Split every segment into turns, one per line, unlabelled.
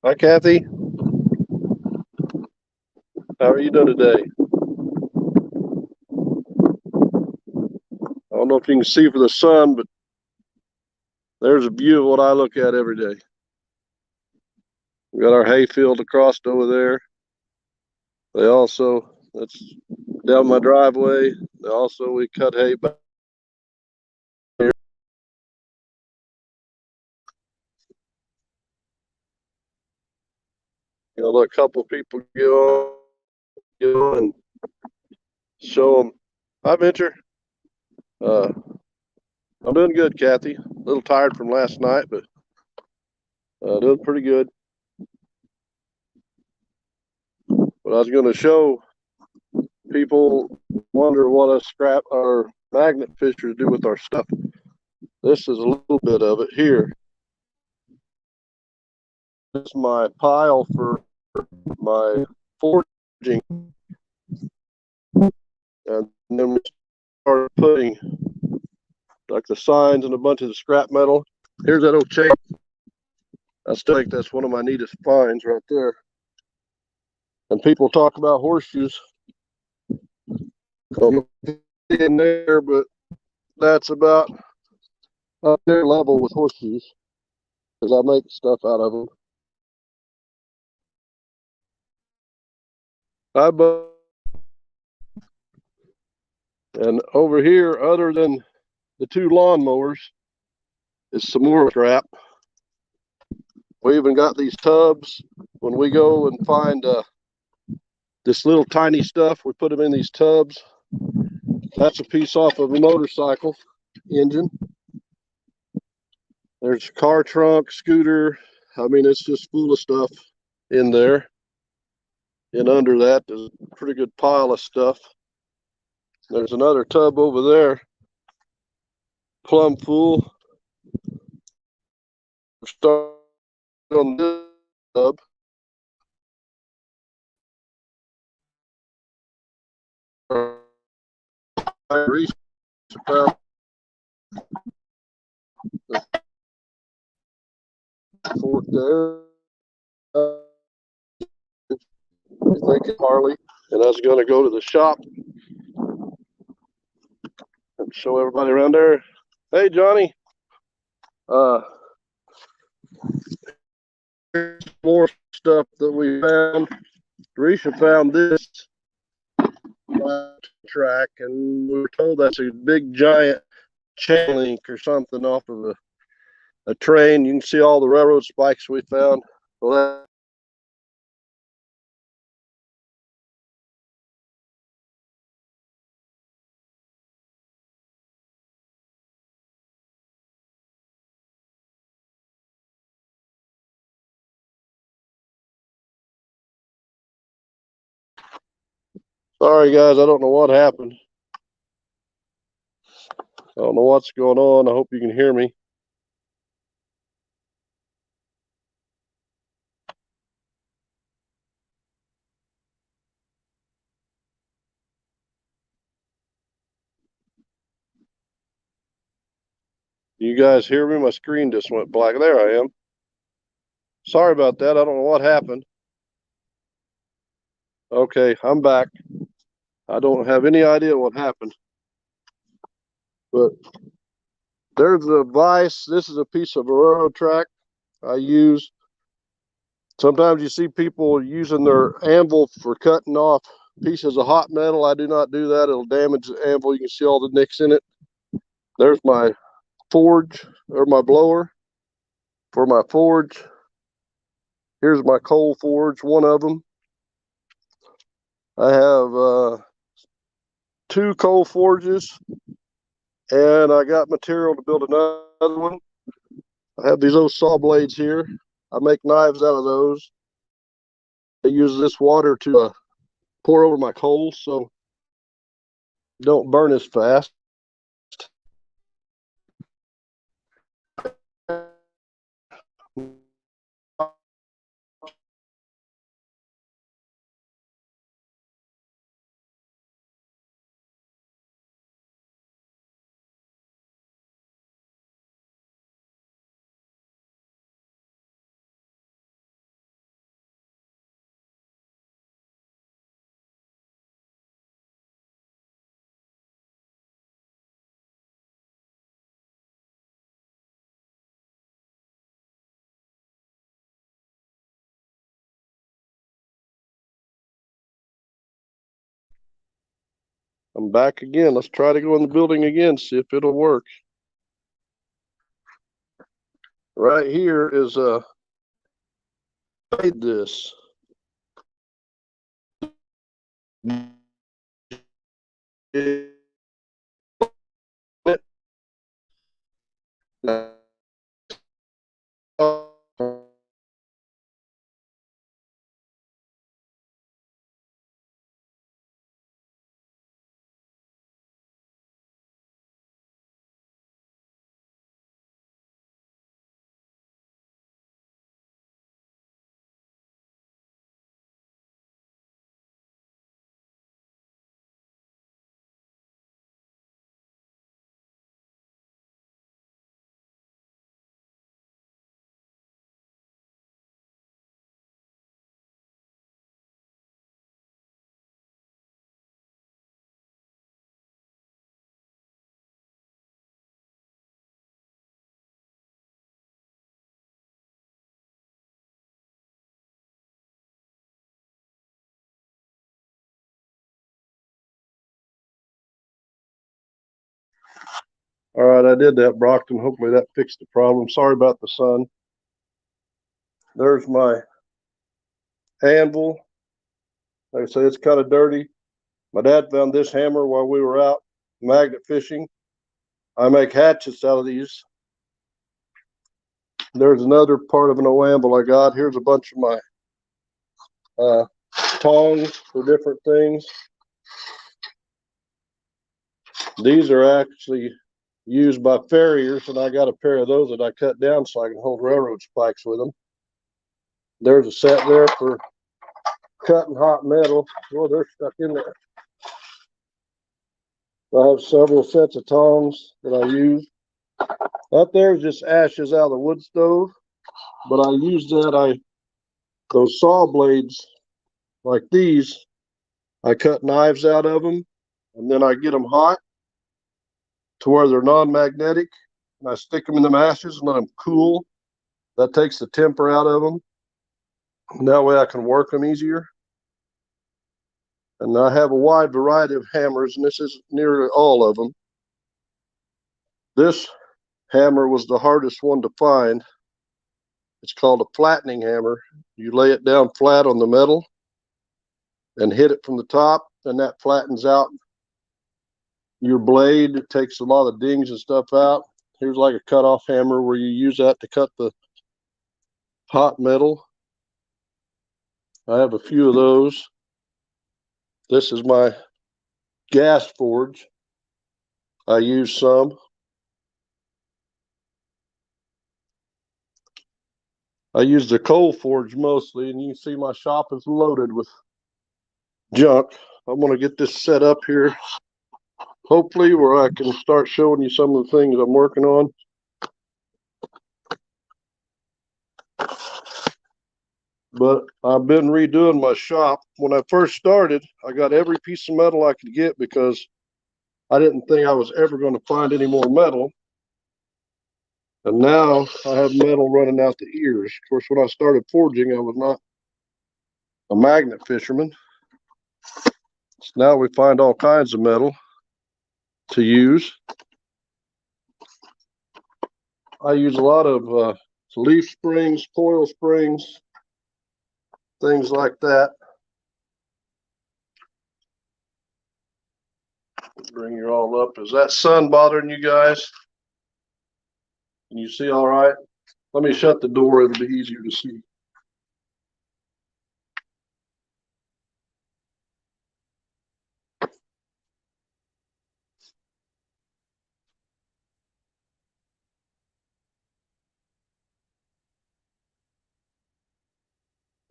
Hi, Kathy. How are you doing today? I don't know if you can see for the sun, but there's a view of what I look at every day. We got our hay field across over there. That's down my driveway. We cut hay back here. Let a couple of people get on and show them. Hi, Venture. Uh, I'm doing good, Kathy. A little tired from last night, but doing pretty good. But I was going to show people wonder what a scrap or magnet fishers do with our stuff. This is a little bit of it here. This is my pile for my forging, and then we started putting like the signs and a bunch of the scrap metal. Here's that old chain. I still think that's one of my neatest finds right there. And people talk about horseshoes in there, but that's about up their level with horseshoes because I make stuff out of them. And over here, other than the two lawnmowers, is some more scrap. We even got these tubs. When we go and find this little tiny stuff, we put them in these tubs. That's a piece off of a motorcycle engine. There's a car trunk, scooter. I mean, it's just full of stuff in there. And under that, there's a pretty good pile of stuff. There's another tub over there, plumb full. We're starting on this tub. Fork there. Thank you, Harley. And I was going to go to the shop and show everybody around there. Hey, Johnny. Here's more stuff that we found. Risha found this track, and we were told that's a big giant chain link or something off of a train. You can see all the railroad spikes we found. Well, sorry, guys, I don't know what happened. I don't know what's going on. I hope you can hear me. You guys hear me? My screen just went black. There I am. Sorry about that. I don't know what happened. Okay, I'm back. I don't have any idea what happened. But there's a vise. This is a piece of a railroad track I use. Sometimes you see people using their anvil for cutting off pieces of hot metal. I do not do that. It'll damage the anvil. You can see all the nicks in it. There's my forge, or my blower for my forge. Here's my coal forge, one of them. I have two coal forges, and I got material to build another one. I have these old saw blades here. I make knives out of those. I use this water to pour over my coals so don't burn as fast. I'm back again. Let's try to go in the building again, see if it'll work. Right here is made this. All right, I did that, Brockton. Hopefully that fixed the problem. Sorry about the sun. There's my anvil. Like I say, it's kind of dirty. My dad found this hammer while we were out magnet fishing. I make hatchets out of these. There's another part of an old anvil I got. Here's a bunch of my tongs for different things. These are actually used by farriers, and I got a pair of those that I cut down so I can hold railroad spikes with them. There's a set there for cutting hot metal. Oh, they're stuck in there. I have several sets of tongs that I use. Up there is just ashes out of the wood stove, but I use that. Those saw blades like these, I cut knives out of them, and then I get them hot to where they're non-magnetic, and I stick them in the ashes and let them cool. That takes the temper out of them, and that way I can work them easier. And I have a wide variety of hammers, and this is nearly all of them. This hammer was the hardest one to find. It's called a flattening hammer. You lay it down flat on the metal and hit it from the top, and that flattens out your blade. It takes a lot of dings and stuff out. Here's like a cutoff hammer where you use that to cut the hot metal. I have a few of those. This is my gas forge. I use some. I use the coal forge mostly, and you can see my shop is loaded with junk. I'm going to get this set up here, hopefully, where I can start showing you some of the things I'm working on. But I've been redoing my shop. When I first started, I got every piece of metal I could get because I didn't think I was ever going to find any more metal. And now I have metal running out the ears. Of course, when I started forging, I was not a magnet fisherman. So now we find all kinds of metal to use. I use a lot of leaf springs, coil springs, things like that. Bring you all up. Is that sun bothering you guys? Can you see all right? Let me shut the door. It'll be easier to see.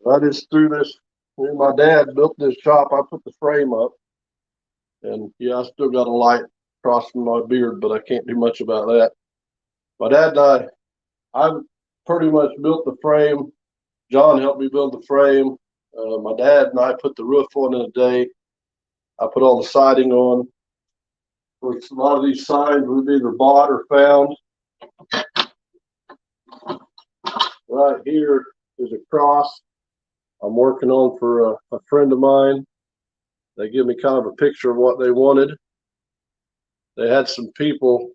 I just threw this. When my dad built this shop, I put the frame up. And yeah, I still got a light crossing my beard, but I can't do much about that. My dad and I pretty much built the frame. John helped me build the frame. My dad and I put the roof on in a day. I put all the siding on. Which a lot of these signs we've either bought or found. Right here is a cross I'm working on for a friend of mine. They give me kind of a picture of what they wanted. They had some people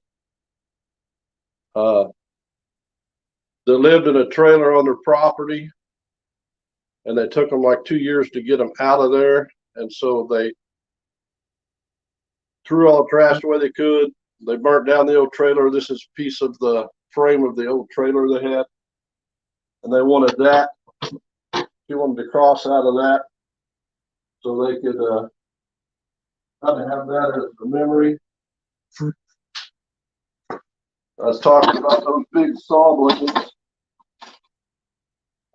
that lived in a trailer on their property, and they took them like 2 years to get them out of there. And so they threw all the trash away they could. They burnt down the old trailer. This is a piece of the frame of the old trailer they had, and they wanted that. She wanted to cross out of that so they could kind of have that as a memory. I was talking about those big saw blades.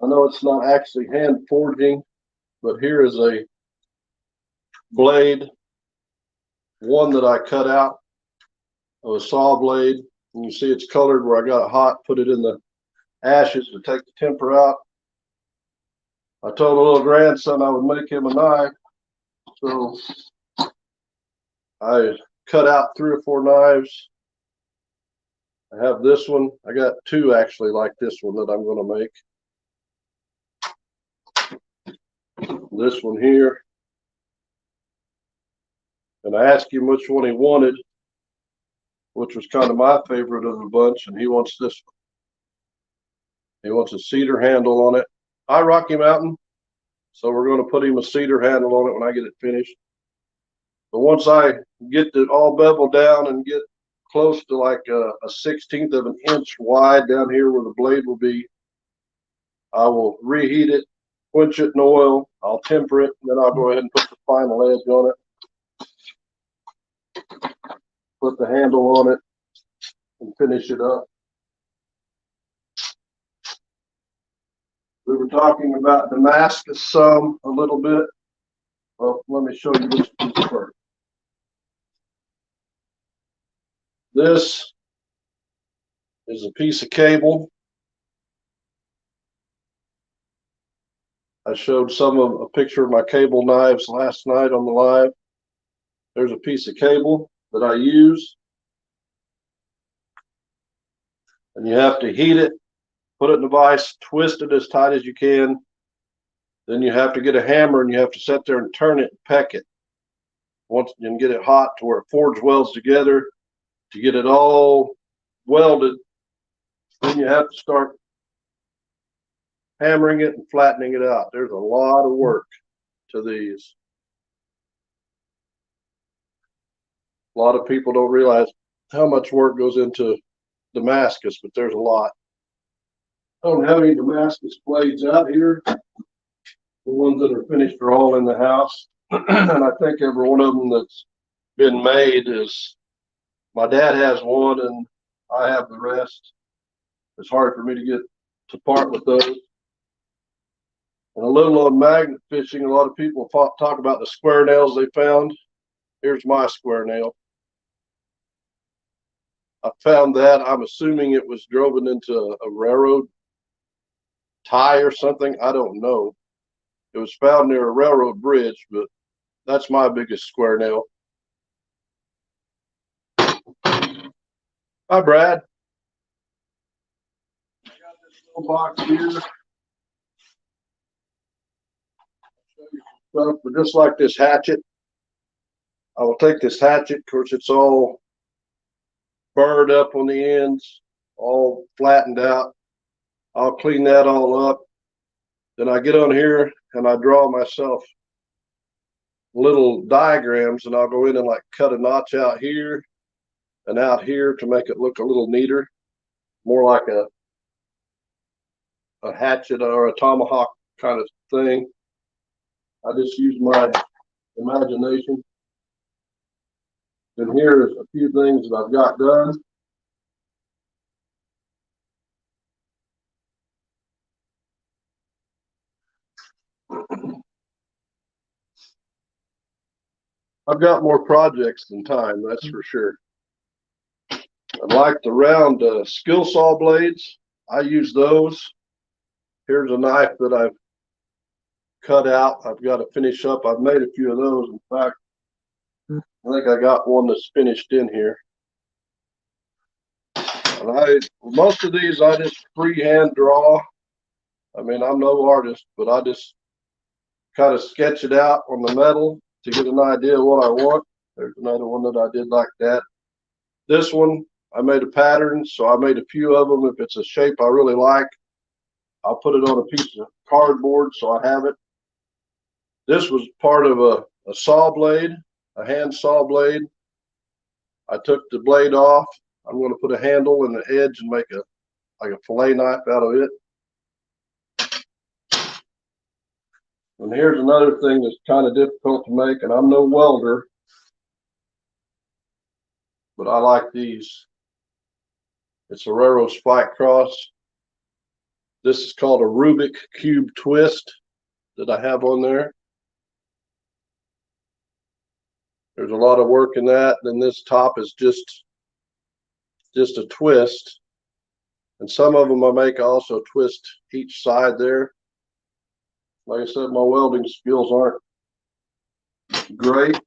I know it's not actually hand forging, but here is a blade, one that I cut out of a saw blade. And you see it's colored where I got it hot, put it in the ashes to take the temper out. I told a little grandson I would make him a knife, so I cut out 3 or 4 knives. I have this one. I got 2 actually like this one that I'm going to make. This one here. And I asked him which one he wanted, which was kind of my favorite of the bunch, and he wants this one. He wants a cedar handle on it. Hi, Rocky Mountain. So we're going to put him a cedar handle on it when I get it finished. But once I get it all beveled down and get close to like a 1/16 of an inch wide down here where the blade will be, I will reheat it, quench it in oil, I'll temper it, and then I'll go ahead and put the final edge on it, put the handle on it, and finish it up. We were talking about Damascus some a little bit. Well, let me show you this piece first. This is a piece of cable. I showed a picture of my cable knives last night on the live. There's a piece of cable that I use. And you have to heat it, put it in the vise, twist it as tight as you can. Then you have to get a hammer and you have to sit there and turn it and peck it. Once you can get it hot to where it forge welds together, to get it all welded, then you have to start hammering it and flattening it out. There's a lot of work to these. A lot of people don't realize how much work goes into Damascus, but there's a lot. I don't have any Damascus blades out here. The ones that are finished are all in the house. And I think every one of them that's been made is, my dad has one and I have the rest. It's hard for me to get to part with those. And a little on magnet fishing, a lot of people talk about the square nails they found. Here's my square nail. I found that. I'm assuming it was driven into a railroad tie or something. I don't know. It was found near a railroad bridge, but that's my biggest square nail. Hi, Brad. I got this little box here. Stuff, but just like this hatchet, I will take this hatchet. Of course, it's all burred up on the ends, all flattened out. I'll clean that all up. Then I get on here and I draw myself little diagrams, and I'll go in and like cut a notch out here and out here to make it look a little neater, more like a hatchet or a tomahawk kind of thing. I just use my imagination. And here's a few things that I've got done. I've got more projects than time, that's for sure. I like the round skill saw blades. I use those. Here's a knife that I've cut out. I've got to finish up. I've made a few of those. In fact, I think I got one that's finished in here. And most of these I just freehand draw. I mean, I'm no artist, but I just kind of sketch it out on the metal to get an idea of what I want. There's another one that I did like that. This one, I made a pattern, so I made a few of them. If it's a shape I really like, I'll put it on a piece of cardboard so I have it. This was part of a saw blade, a hand saw blade. I took the blade off. I'm going to put a handle in the edge and make like a fillet knife out of it. And here's another thing that's kind of difficult to make, and I'm no welder, but I like these. It's a railroad spike cross. This is called a Rubik cube twist that I have on there. There's a lot of work in that. Then this top is just a twist. And some of them I make also twist each side there. Like I said, my welding skills aren't great,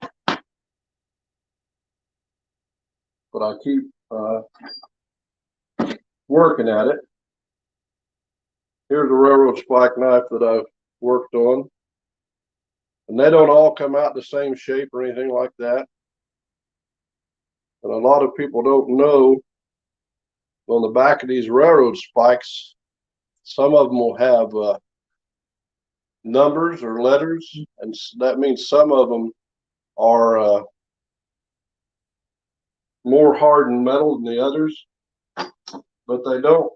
but I keep working at it. Here's a railroad spike knife that I've worked on. And they don't all come out the same shape or anything like that. And a lot of people don't know, on the back of these railroad spikes, some of them will have numbers or letters, and that means some of them are more hardened metal than the others, but they don't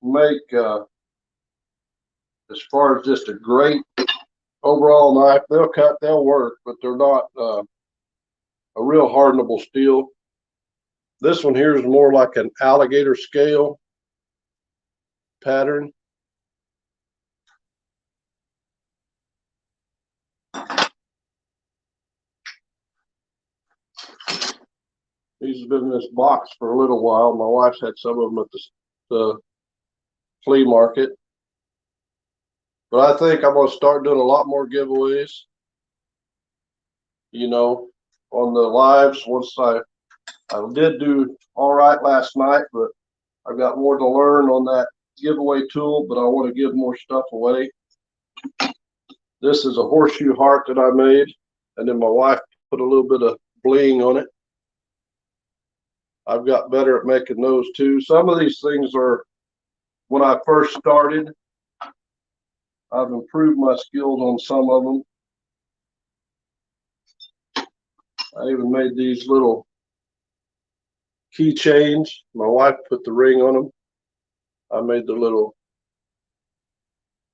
make, as far as just a great overall knife. They'll cut, they'll work, but they're not a real hardenable steel. This one here is more like an alligator scale pattern. These have been in this box for a little while. My wife's had some of them at the flea market. But I think I'm going to start doing a lot more giveaways, you know, on the lives. Once I did do all right last night, but I've got more to learn on that giveaway tool, but I want to give more stuff away. This is a Horseshoe Heart that I made, and then my wife put a little bit of bling on it. I've got better at making those too. Some of these things are, when I first started, I've improved my skills on some of them. I even made these little keychains. My wife put the ring on them. I made the little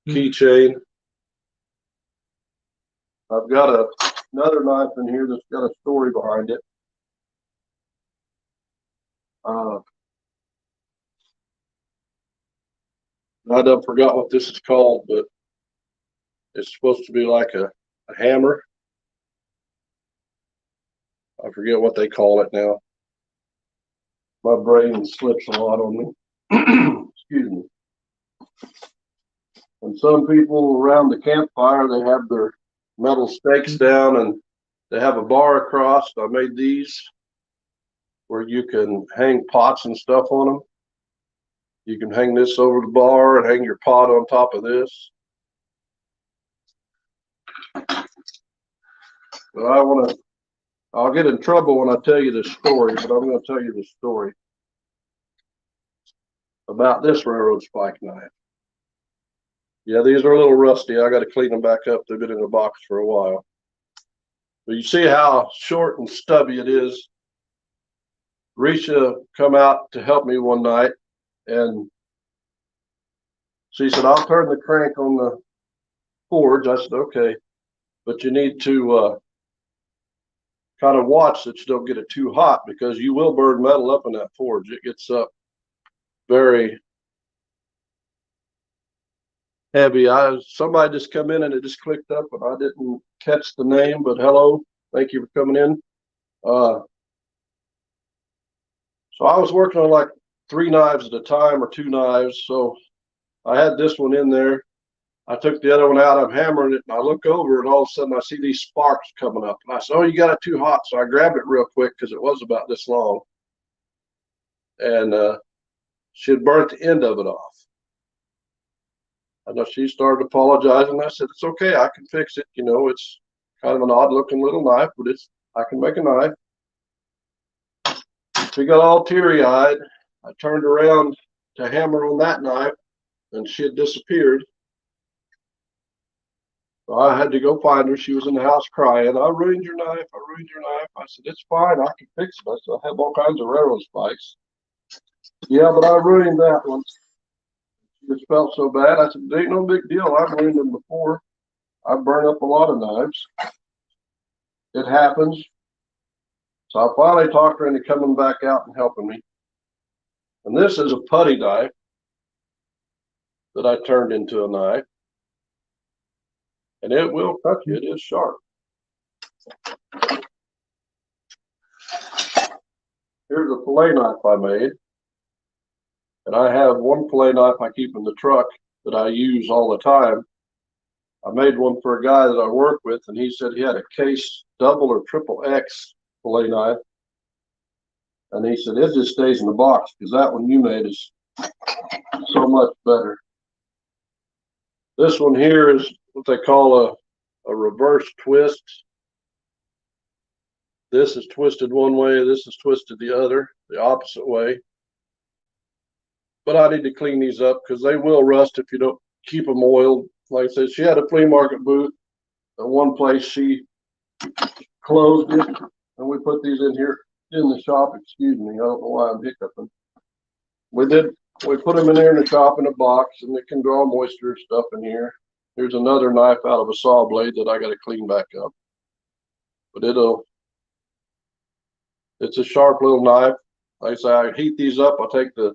keychain. I've got another knife in here that's got a story behind it. I done forgot what this is called, but it's supposed to be like a hammer. I forget what they call it now. My brain slips a lot on me. Excuse me. And some people around the campfire, they have their metal stakes down and they have a bar across. I made these where you can hang pots and stuff on them. You can hang this over the bar and hang your pot on top of this. But I'll get in trouble when I tell you this story, but I'm going to tell you this story about this railroad spike knife. Yeah, these are a little rusty. I got to clean them back up. They've been in the box for a while. But you see how short and stubby it is. Risha come out to help me one night, and she said, "I'll turn the crank on the forge." I said, "Okay, but you need to kind of watch that you don't get it too hot, because you will burn metal up in that forge. It gets up very heavy." Somebody just come in and it just clicked up, and I didn't catch the name, but hello, thank you for coming in. So I was working on like 3 knives at a time, or 2 knives. So I had this one in there. I took the other one out. I'm hammering it, and I look over, and all of a sudden I see these sparks coming up. And I said, "Oh, you got it too hot." So I grabbed it real quick, because it was about this long. And she had burnt the end of it off. I know she started apologizing. I said, "It's okay. I can fix it. You know, it's kind of an odd looking little knife, but I can make a knife." She got all teary-eyed. I turned around to hammer on that knife, and she had disappeared. So I had to go find her. She was in the house crying. I ruined your knife. I ruined your knife. I said, it's fine. I can fix it. I said, I have all kinds of railroad spikes. Yeah, but I ruined that one. She just felt so bad. I said, it ain't no big deal. I've ruined them before. I burn up a lot of knives. It happens. So I finally talked her into coming back out and helping me. And this is a putty knife that I turned into a knife. And it will cut you. It is sharp. Here's a fillet knife I made. And I have one fillet knife I keep in the truck that I use all the time. I made one for a guy that I work with, and he said he had a case double or triple X fillet knife. And he said, it just stays in the box because that one you made is so much better. This one here is what they call a reverse twist. This is twisted one way, this is twisted the other, the opposite way. But I need to clean these up because they will rust if you don't keep them oiled. Like I said, she had a flea market booth. At one place she closed it, and we put these in here in the shop. Excuse me, I don't know why I'm hiccuping. We put them in there in the shop in a box, and it can draw moisture and stuff in here. Here's another knife out of a saw blade that I got to clean back up. But it's a sharp little knife. Like I say, I heat these up. I take the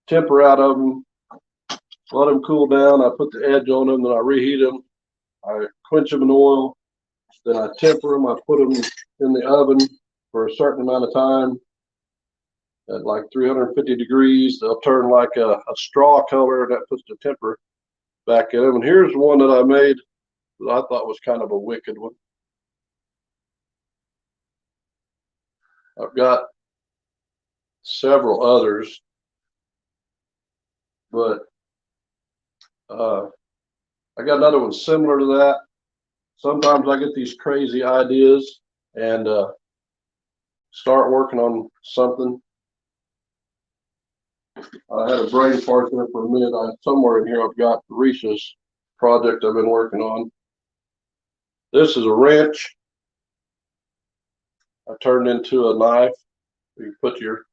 temper out of them, let them cool down. I put the edge on them, then I reheat them. I quench them in oil. Then I temper them. I put them in the oven for a certain amount of time at like 350 degrees. They'll turn like a straw color, and that puts the temper back in them. And here's one that I made that I thought was kind of a wicked one. I've got several others, but I got another one similar to that. Sometimes I get these crazy ideas and start working on something. I had a brain fart there for a minute. Somewhere in here I've got Risha's project I've been working on. This is a wrench I turned into a knife. You put your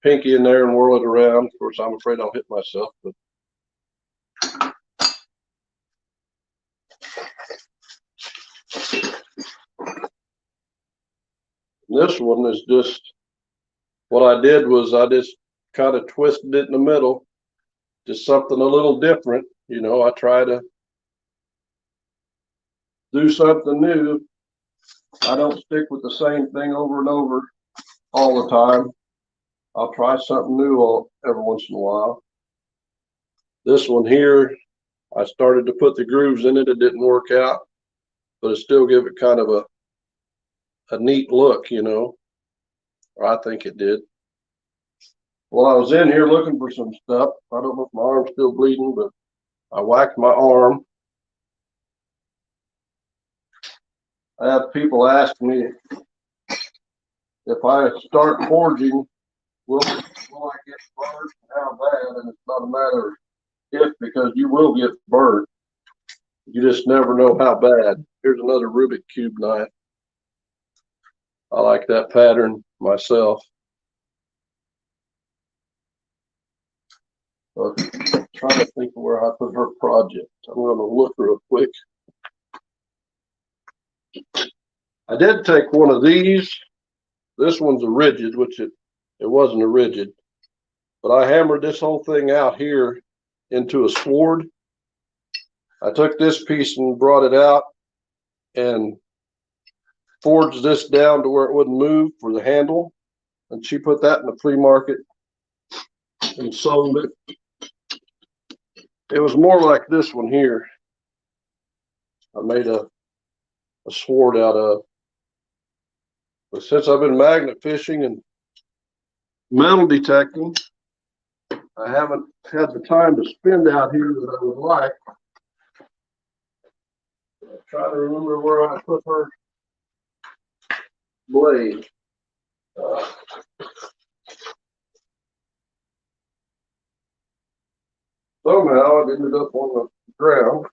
pinky in there and whirl it around. Of course, I'm afraid I'll hit myself, but this one is just, what I did was I just kind of twisted it in the middle, just something a little different. You know, I try to do something new. I don't stick with the same thing over and over all the time. I'll try something new every once in a while. This one here, I started to put the grooves in it. It didn't work out, but it still give it kind of a neat look, you know, or I think it did. Well, I was in here looking for some stuff. I don't know if my arm's still bleeding, but I whacked my arm. I have people ask me if I start forging, will I get burnt and how bad? And it's not a matter of if, because you will get burnt. You just never know how bad. Here's another Rubik cube knife. I like that pattern myself. But I'm trying to think of where I put her project. I'm going to look real quick. I did take one of these. This one's a rigid, which it wasn't a rigid. But I hammered this whole thing out here into a sword. I took this piece and brought it out and forged this down to where it wouldn't move for the handle. And she put that in the flea market and sold it. It was more like this one here. I made a sword out of. But since I've been magnet fishing and metal detecting, I haven't had the time to spend out here that I would like. I'm trying to remember where I put her blade. rug ended up on the ground.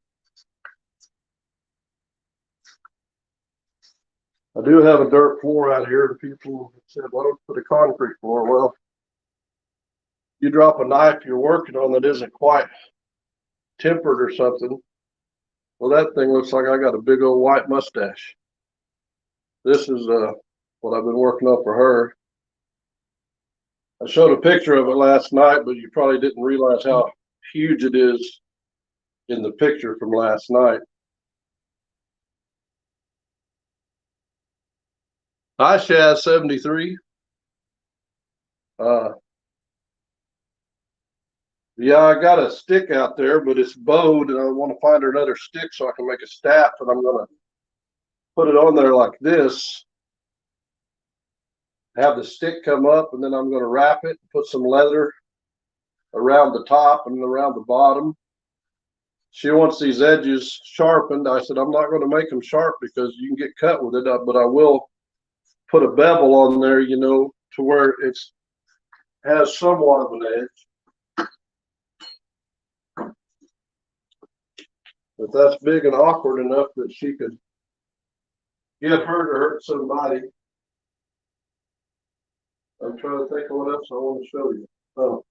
I do have a dirt floor out here. The people said, why don't you put a concrete floor? Well, you drop a knife you're working on that isn't quite tempered or something. Well, that thing looks like I got a big old white mustache. This is what I've been working on for her. I showed a picture of it last night, but you probably didn't realize how huge it is in the picture from last night. Hi, Shaz 73. Yeah, I got a stick out there, but it's bowed, and I want to find her another stick so I can make a staff, and I'm going to put it on there like this. Have the stick come up, and then I'm going to wrap it, put some leather around the top and around the bottom. She wants these edges sharpened. I said, I'm not going to make them sharp because you can get cut with it, but I will put a bevel on there, you know, to where it has somewhat of an edge. But that's big and awkward enough that she could get hurt or hurt somebody. I'm trying to think of what else I want to show you. Oh.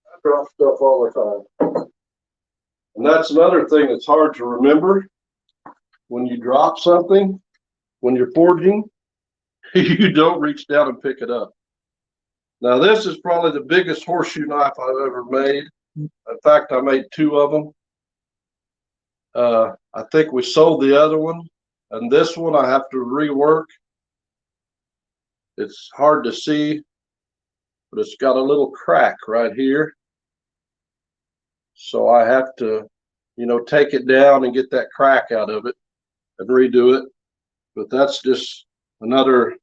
I drop stuff all the time. And that's another thing that's hard to remember. When you drop something, when you're forging, you don't reach down and pick it up. Now, this is probably the biggest horseshoe knife I've ever made. In fact, I made 2 of them. I think we sold the other one, and this one I have to rework. It's hard to see, but it's got a little crack right here. So I have to, you know, take it down and get that crack out of it and redo it. But that's just another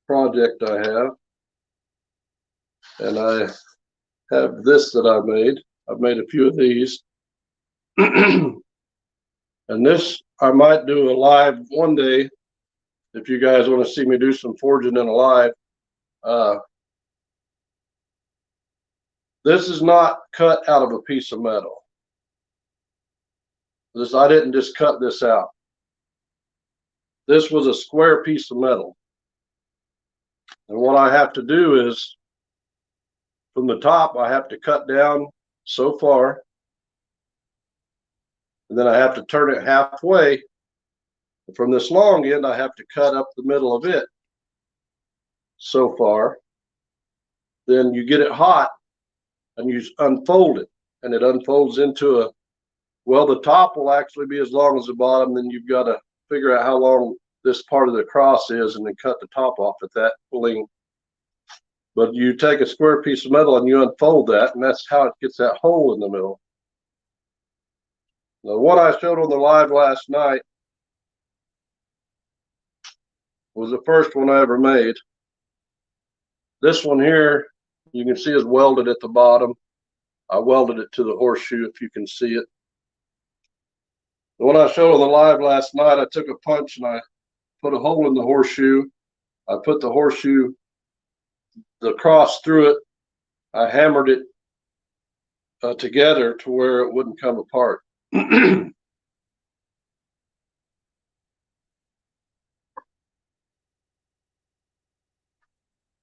project I have. And I have this that I made. I've made a few of these. And this I might do a live one day if you guys want to see me do some forging in a live. This is not cut out of a piece of metal. I didn't just cut this out. This was a square piece of metal. And what I have to do is, from the top, I have to cut down so far. And then I have to turn it halfway. And from this long end, I have to cut up the middle of it so far. Then you get it hot and you unfold it. And it unfolds into a, well, the top will actually be as long as the bottom. Then you've got to figure out how long this part of the cross is and then cut the top off at that length. But you take a square piece of metal and you unfold that, and that's how it gets that hole in the middle. The one I showed on the live last night was the first one I ever made. This one here, you can see is welded at the bottom. I welded it to the horseshoe, if you can see it. The one I showed on the live last night, I took a punch and I put a hole in the horseshoe. I put the horseshoe, the cross through it. I hammered it together to where it wouldn't come apart. The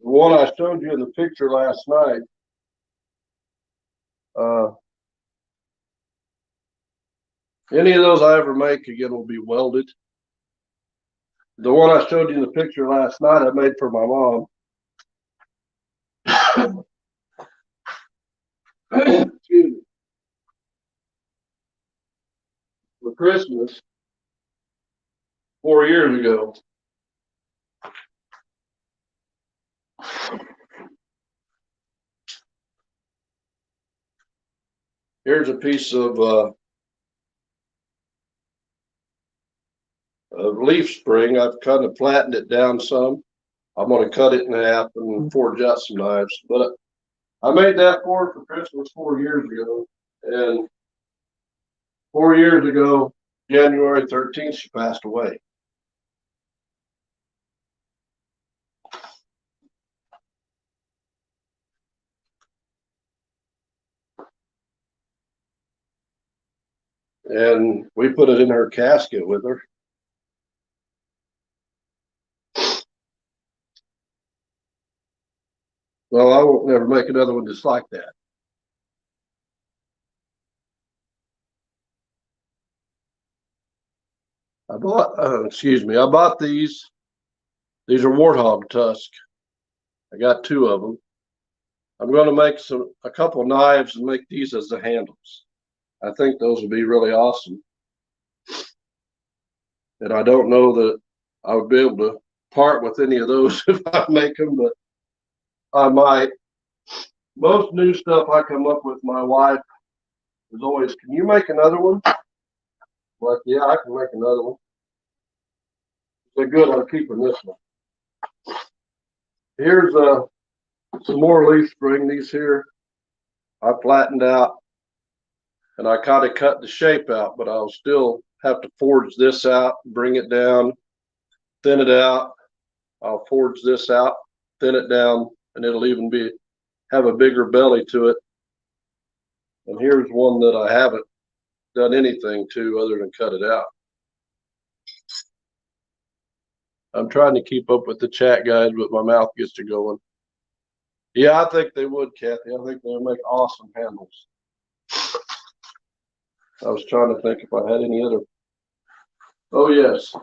one I showed you in the picture last night, any of those I ever make again will be welded. The one I showed you in the picture last night, I made for my mom. Excuse me. For Christmas 4 years ago. Here's a piece of leaf spring. I've kind of flattened it down some. I'm going to cut it in half and forge out some knives. But I made that for Christmas 4 years ago. And 4 years ago, January 13th, she passed away. And we put it in her casket with her. Well, I won't never make another one just like that. I bought these. These are warthog tusk. I got 2 of them. I'm going to make a couple knives and make these as the handles. I think those would be really awesome. And I don't know that I would be able to part with any of those if I make them, but I might. Most new stuff I come up with, my wife is always, "Can you make another one?" Like, yeah, I can make another one. They're good on keeping this one. Here's some more leaf spring. These here I flattened out, and I kind of cut the shape out, but I'll still have to forge this out, bring it down, thin it out. I'll forge this out, thin it down, and it'll even have a bigger belly to it. And here's one that I haven't done anything to other than cut it out. I'm trying to keep up with the chat, guys, but my mouth gets to going. Yeah, I think they would, Kathy. I think they'll make awesome handles. I was trying to think if I had any other. Oh, yes.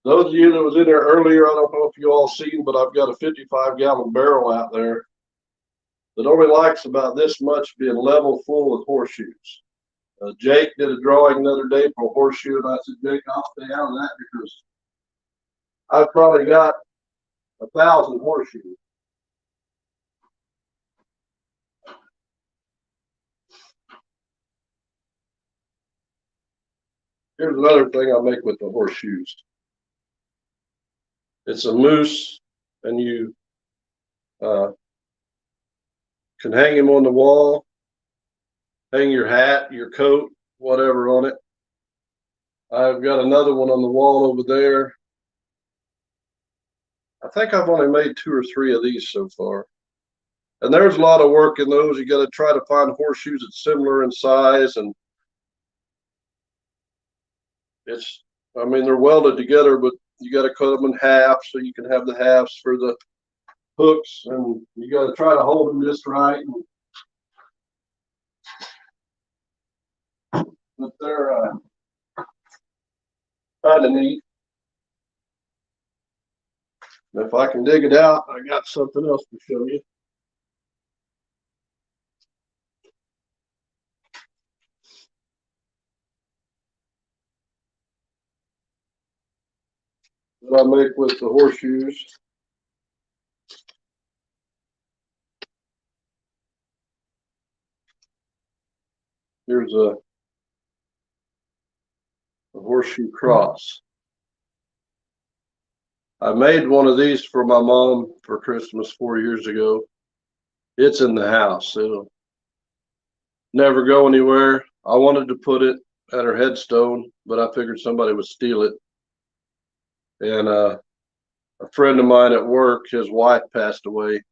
Those of you that was in there earlier, I don't know if you all seen, but I've got a 55-gallon barrel out there that only likes about this much being level full with horseshoes. Jake did a drawing the other day for a horseshoe, and I said, "Jake, I'll stay out of that because I've probably got 1,000 horseshoes." Here's another thing I make with the horseshoes. It's a moose, and you can hang him on the wall, hang your hat, your coat, whatever on it. I've got another one on the wall over there. I think I've only made 2 or 3 of these so far. And there's a lot of work in those. You got to try to find horseshoes that's similar in size, and I mean, they're welded together, but you got to cut them in half so you can have the halves for the hooks, and you got to try to hold them just right. But they're kind of neat. And if I can dig it out, I got something else to show you. That I make with the horseshoes. Here's a Horseshoe Cross. I made one of these for my mom for Christmas 4 years ago. It's in the house. It'll never go anywhere. I wanted to put it at her headstone, but I figured somebody would steal it. And a friend of mine at work, his wife passed away.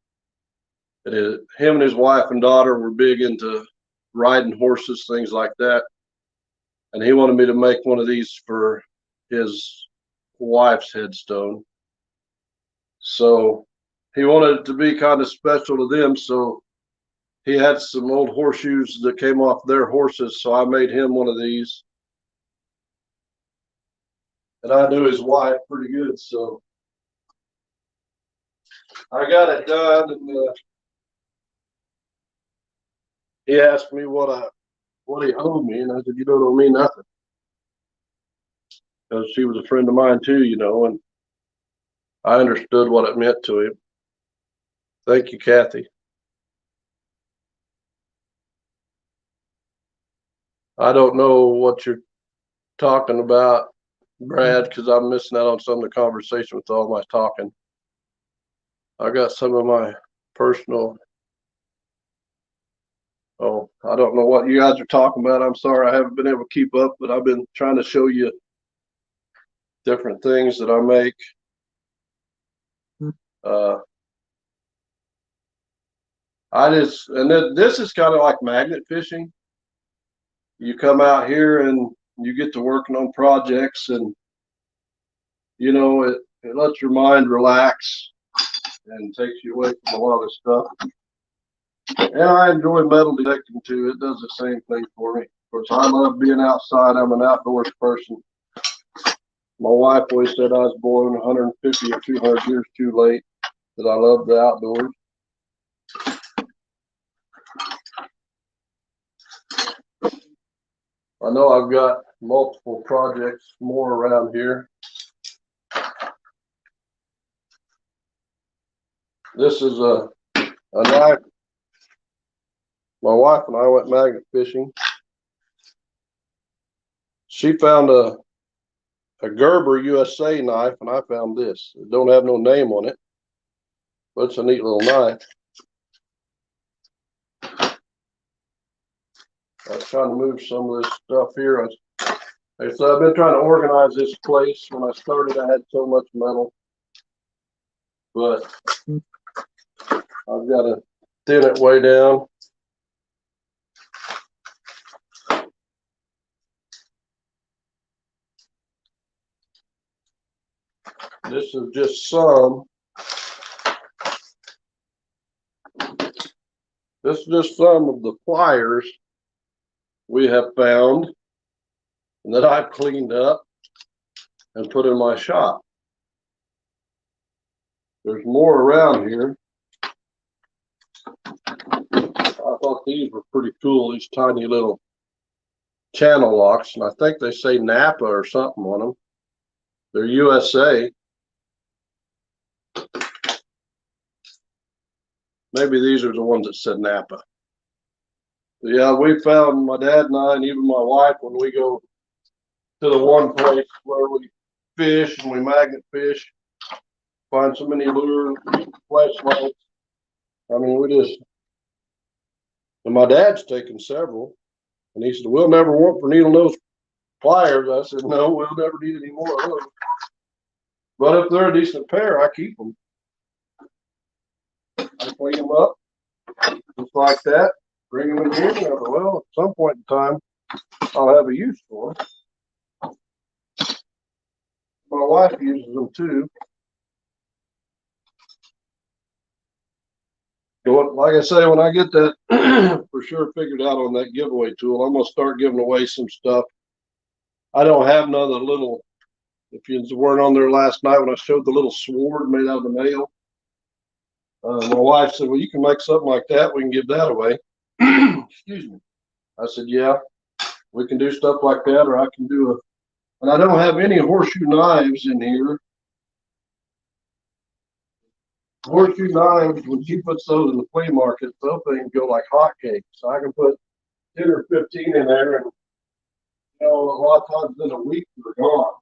And him and his wife and daughter were big into riding horses, things like that. And he wanted me to make one of these for his wife's headstone. So he wanted it to be kind of special to them. So he had some old horseshoes that came off their horses. So I made him one of these. And I knew his wife pretty good. So I got it done. And he asked me what he owed me. And I said, "You don't owe me nothing." Because she was a friend of mine too, and I understood what it meant to him. Thank you, Kathy. I don't know what you're talking about, Brad, because I'm missing out on some of the conversation with all my talking. I got some of my personal Oh, I don't know what you guys are talking about. I'm sorry I haven't been able to keep up, but I've been trying to show you different things that I make. This is kind of like magnet fishing. You come out here and you get to working on projects, and you know, it lets your mind relax and takes you away from a lot of stuff. And I enjoy metal detecting too. It does the same thing for me. Of course, I love being outside. I'm an outdoors person. My wife always said I was born 150 or 200 years too late, that I love the outdoors. I know I've got multiple projects more around here. This is a knife. My wife and I went magnet fishing. She found a Gerber USA knife, and I found this. It don't have no name on it, but it's a neat little knife. I was trying to move some of this stuff here. So I've been trying to organize this place. When I started, I had so much metal, but I've got to thin it way down. This is just some. This is just some of the pliers we have found and that I've cleaned up and put in my shop. There's more around here. I thought these were pretty cool, these tiny little channel locks, and I think they say Napa or something on them. They're USA. Maybe these are the ones that said Napa. But yeah, we found, my dad and I, and even my wife, when we go to the one place where we fish and we magnet fish, find so many lures, flashlights. I mean, and my dad's taken several, and he said, we'll never want for needle nose pliers. I said, no, we'll never need any more of those. But if they're a decent pair, I keep them. I clean them up just like that, bring them in here. Well, at some point in time, I'll have a use for them. My wife uses them too. So, like I say, when I get that for sure figured out on that giveaway tool, I'm going to start giving away some stuff. I don't have none of the little, if you weren't on there last night when I showed the little sword made out of the nail. My wife said, well, you can make something like that. We can give that away. Excuse me. I said, yeah, we can do stuff like that, or I can do and I don't have any horseshoe knives in here. Horseshoe knives, when she puts those in the flea market, those things go like hotcakes. So I can put 10 or 15 in there, and you know, a lot of times in a week they're gone.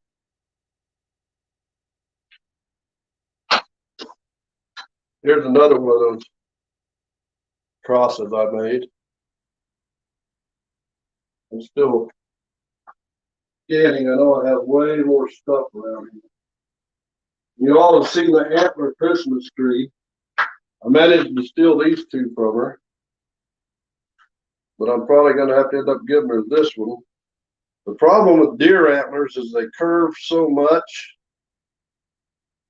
Here's another one of those crosses I made. I'm still scanning. I know I have way more stuff around here. You all have seen the Antler Christmas tree. I managed to steal these two from her, but I'm probably going to have to end up giving her this one. The problem with deer antlers is they curve so much.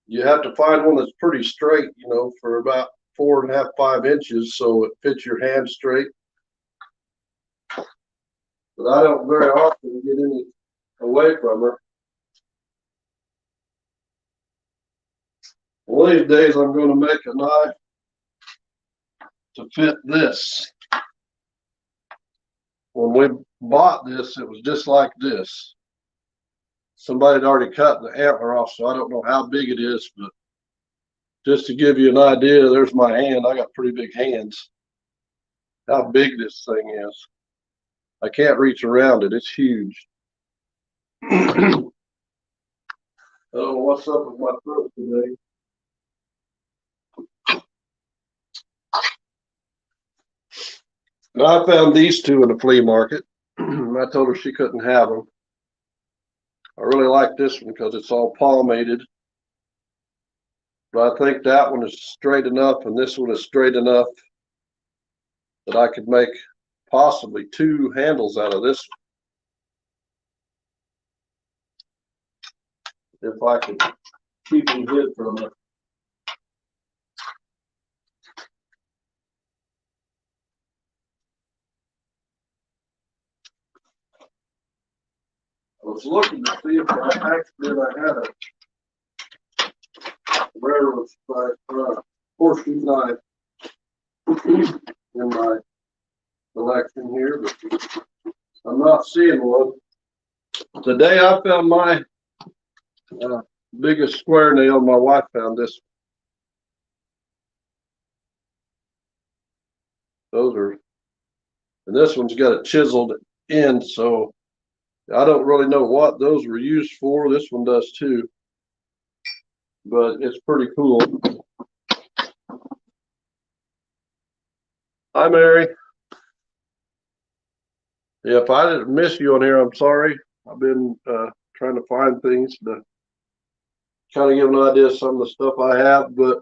You have to find one that's pretty straight, you know, for about 4.5, 5 inches, so it fits your hand straight. But I don't very often get any away from her. One of these days I'm going to make a knife to fit this. When we bought this, it was just like this. Somebody had already cut the antler off, so I don't know how big it is, but just to give you an idea, there's my hand. I got pretty big hands. How big this thing is. I can't reach around it. It's huge. I don't know what's up with my throat today. Now, I found these two in the flea market. I told her she couldn't have them. I really like this one because it's all palmated. But I think that one is straight enough and this one is straight enough that I could make possibly two handles out of this one, if I could keep them hid from it. I was looking to see if I had a railroad horseshoe knife in my collection here, but I'm not seeing one. Today I found my biggest square nail. My wife found this. Those are, and this one's got a chiseled end, so I don't really know what those were used for. This one does too, but it's pretty cool. Hi, Mary. Yeah, if I didn't miss you on here, I'm sorry. I've been trying to find things to kind of give an idea of some of the stuff I have, but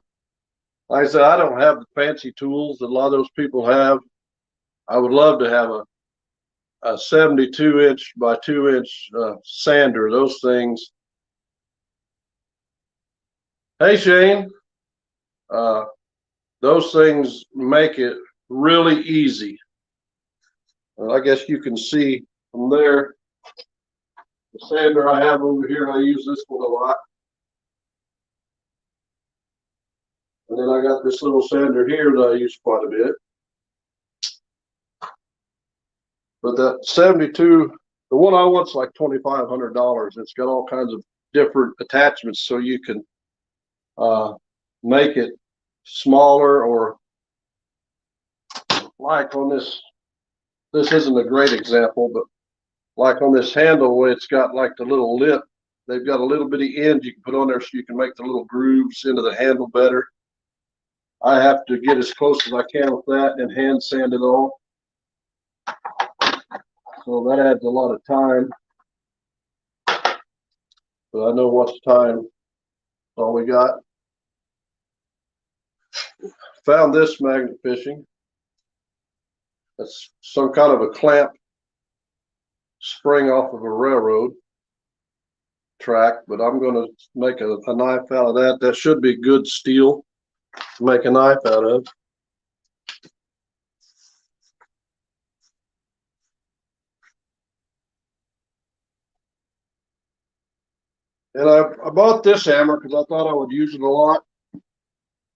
like I said, I don't have the fancy tools that a lot of those people have. I would love to have a 72-inch by 2-inch sander. Those things. Hey, Shane. Those things make it really easy. I guess you can see from there the sander I have over here. I use this one a lot. And then I got this little sander here that I use quite a bit. But that 72, the one I want's like $2,500. It's got all kinds of different attachments so you can make it smaller, or like on this isn't a great example, but like on this handle where it's got like the little lip, they've got a little bitty end you can put on there so you can make the little grooves into the handle better. I have to get as close as I can with that and hand sand it all. So that adds a lot of time. But I know what's time. That's all we got. Found this magnet fishing. That's some kind of a clamp spring off of a railroad track, but I'm going to make a knife out of that. That should be good steel to make a knife out of. And I bought this hammer because I thought I would use it a lot,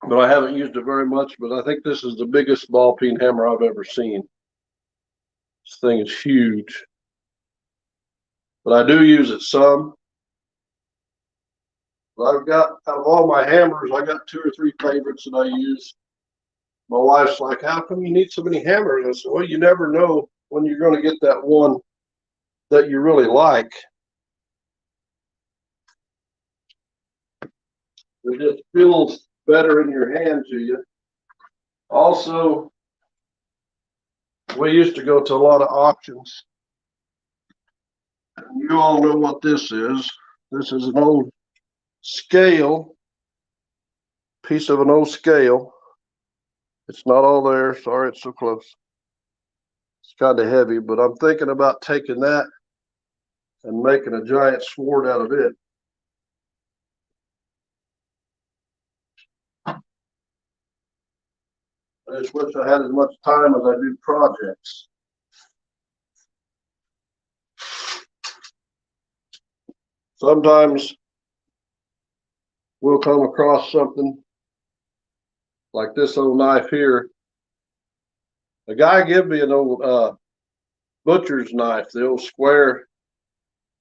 but I haven't used it very much. But I think this is the biggest ball peen hammer I've ever seen. This thing is huge. But I do use it some. But I've got, out of all my hammers, I got 2 or 3 favorites that I use. My wife's like, how come you need so many hammers? I said, well, you never know when you're going to get that one that you really like. It just feels better in your hand to you. Also, we used to go to a lot of auctions. You all know what this is. This is an old scale, piece of an old scale. It's not all there. Sorry, it's so close. It's kind of heavy, but I'm thinking about taking that and making a giant sword out of it. I just wish I had as much time as I do projects. Sometimes we'll come across something like this old knife here. The guy gave me an old butcher's knife, the old square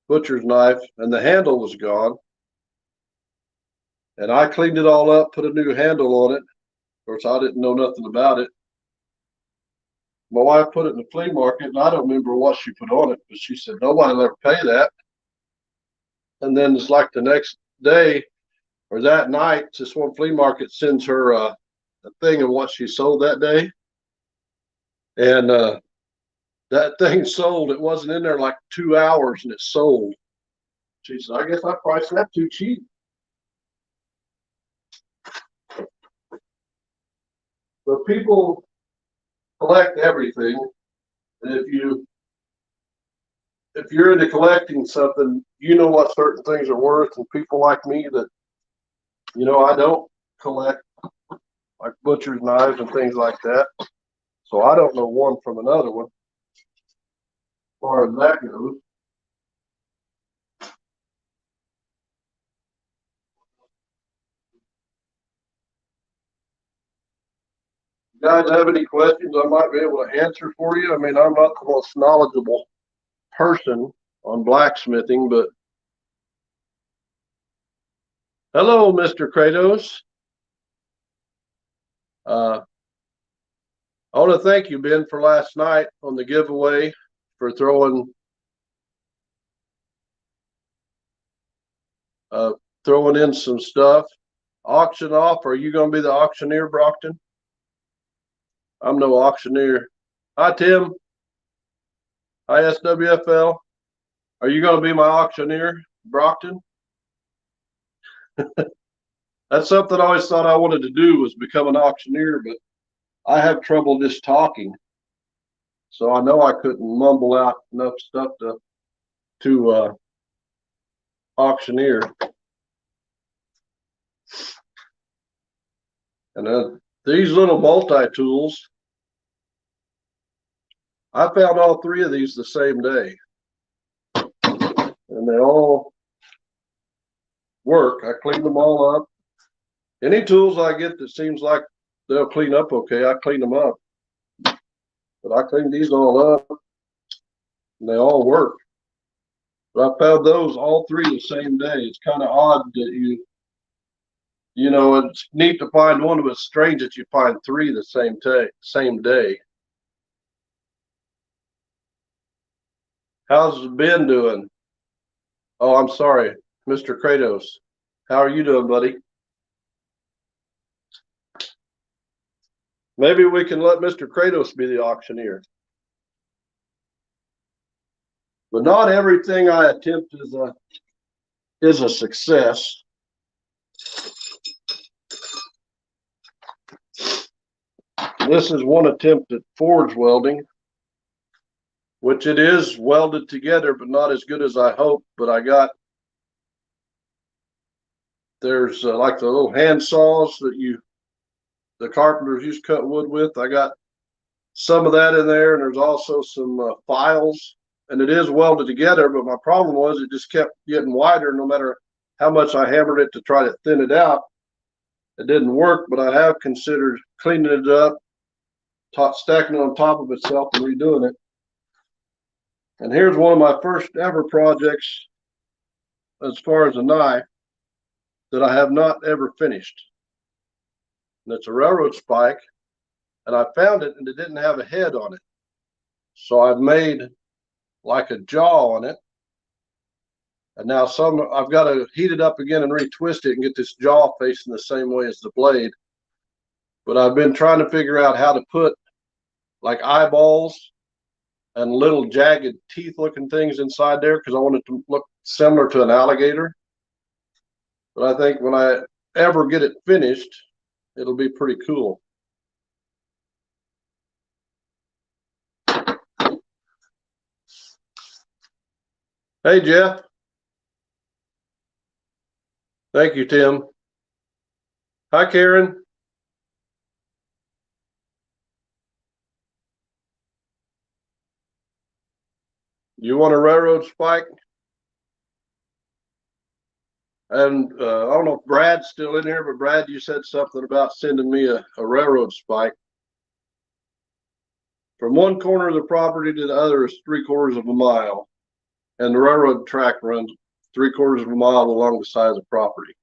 butcher's knife, and the handle was gone. And I cleaned it all up, put a new handle on it. Of course, I didn't know nothing about it. My wife put it in the flea market, and I don't remember what she put on it, but she said, nobody will ever pay that. And then it's like the next day or that night, this one flea market sends her a thing of what she sold that day. And that thing sold. It wasn't in there like 2 hours and it sold. She said, I guess I priced that too cheap. But people collect everything. And if you're into collecting something, you know what certain things are worth. And people like me that, I don't collect like butcher's knives and things like that. So I don't know one from another one as far as that goes. You guys have any questions I might be able to answer for you? I mean, I'm not the most knowledgeable person on blacksmithing, but hello, Mr. Kratos. I want to thank you, Ben, for last night on the giveaway for throwing in some stuff. Auction off. Are you going to be the auctioneer, Brockton? I'm no auctioneer. Hi, Tim. Hi, SWFL. Are you going to be my auctioneer, Brockton? That's something I always thought I wanted to do, was become an auctioneer, but I have trouble just talking. So I know I couldn't mumble out enough stuff to auctioneer. And these little multi-tools, I found all three of these the same day. And they all work. I cleaned them all up. Any tools I get that seems like they'll clean up okay, I clean them up. But I cleaned these all up, and they all work. But I found those all three the same day. It's kind of odd that it's neat to find one, but it's strange that you find three the same day. How's Ben doing? Oh, I'm sorry, Mr. Kratos. How are you doing, buddy? Maybe we can let Mr. Kratos be the auctioneer. But not everything I attempt is a success. This is one attempt at forge welding, which it is welded together, but not as good as I hoped. But there's like the little hand saws that the carpenters used to cut wood with. I got some of that in there, and there's also some files, and it is welded together. But my problem was it just kept getting wider no matter how much I hammered it to try to thin it out. It didn't work, but I have considered cleaning it up, stacking it on top of itself and redoing it. And here's one of my first ever projects as far as a knife that I have not ever finished. And it's a railroad spike, and I found it and it didn't have a head on it. So I've made like a jaw on it. And now I've got to heat it up again and retwist it and get this jaw facing the same way as the blade. But I've been trying to figure out how to put like eyeballs and little jagged teeth looking things inside there, because I want it to look similar to an alligator. But I think when I ever get it finished, it'll be pretty cool. Hey, Jeff. Thank you, Tim. Hi, Karen. You want a railroad spike? And I don't know if Brad's still in here, but Brad, you said something about sending me a railroad spike. From one corner of the property to the other is 3/4 of a mile. And the railroad track runs 3/4 of a mile along the side of the property.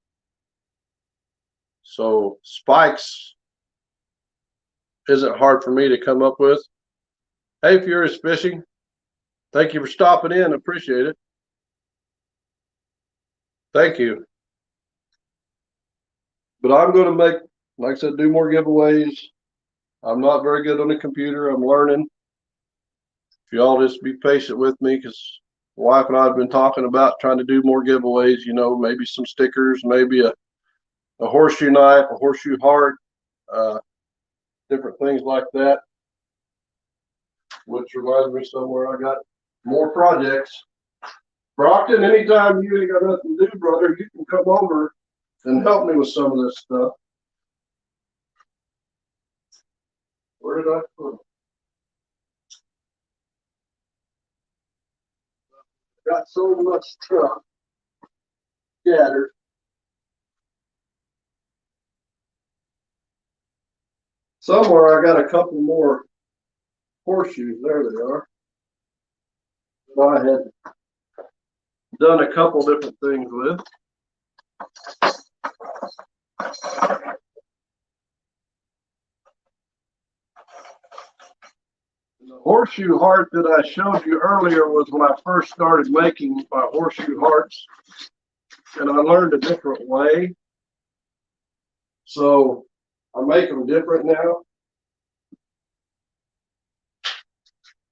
So spikes isn't hard for me to come up with. Hey, Furious Fishing. Thank you for stopping in. Appreciate it. Thank you. But I'm going to make, like I said, do more giveaways. I'm not very good on the computer. I'm learning. If y'all just be patient with me, because my wife and I have been talking about trying to do more giveaways, you know, maybe some stickers, maybe a horseshoe knife, a horseshoe heart, different things like that. Which reminds me somewhere I got more projects. Brockton, anytime you ain't got nothing to do, brother, you can come over and help me with some of this stuff. Where did I put it? Got so much stuff scattered. Somewhere I got a couple more horseshoes. There they are. I had done a couple different things with. The horseshoe heart that I showed you earlier was when I first started making my horseshoe hearts, and I learned a different way. So I make them different now.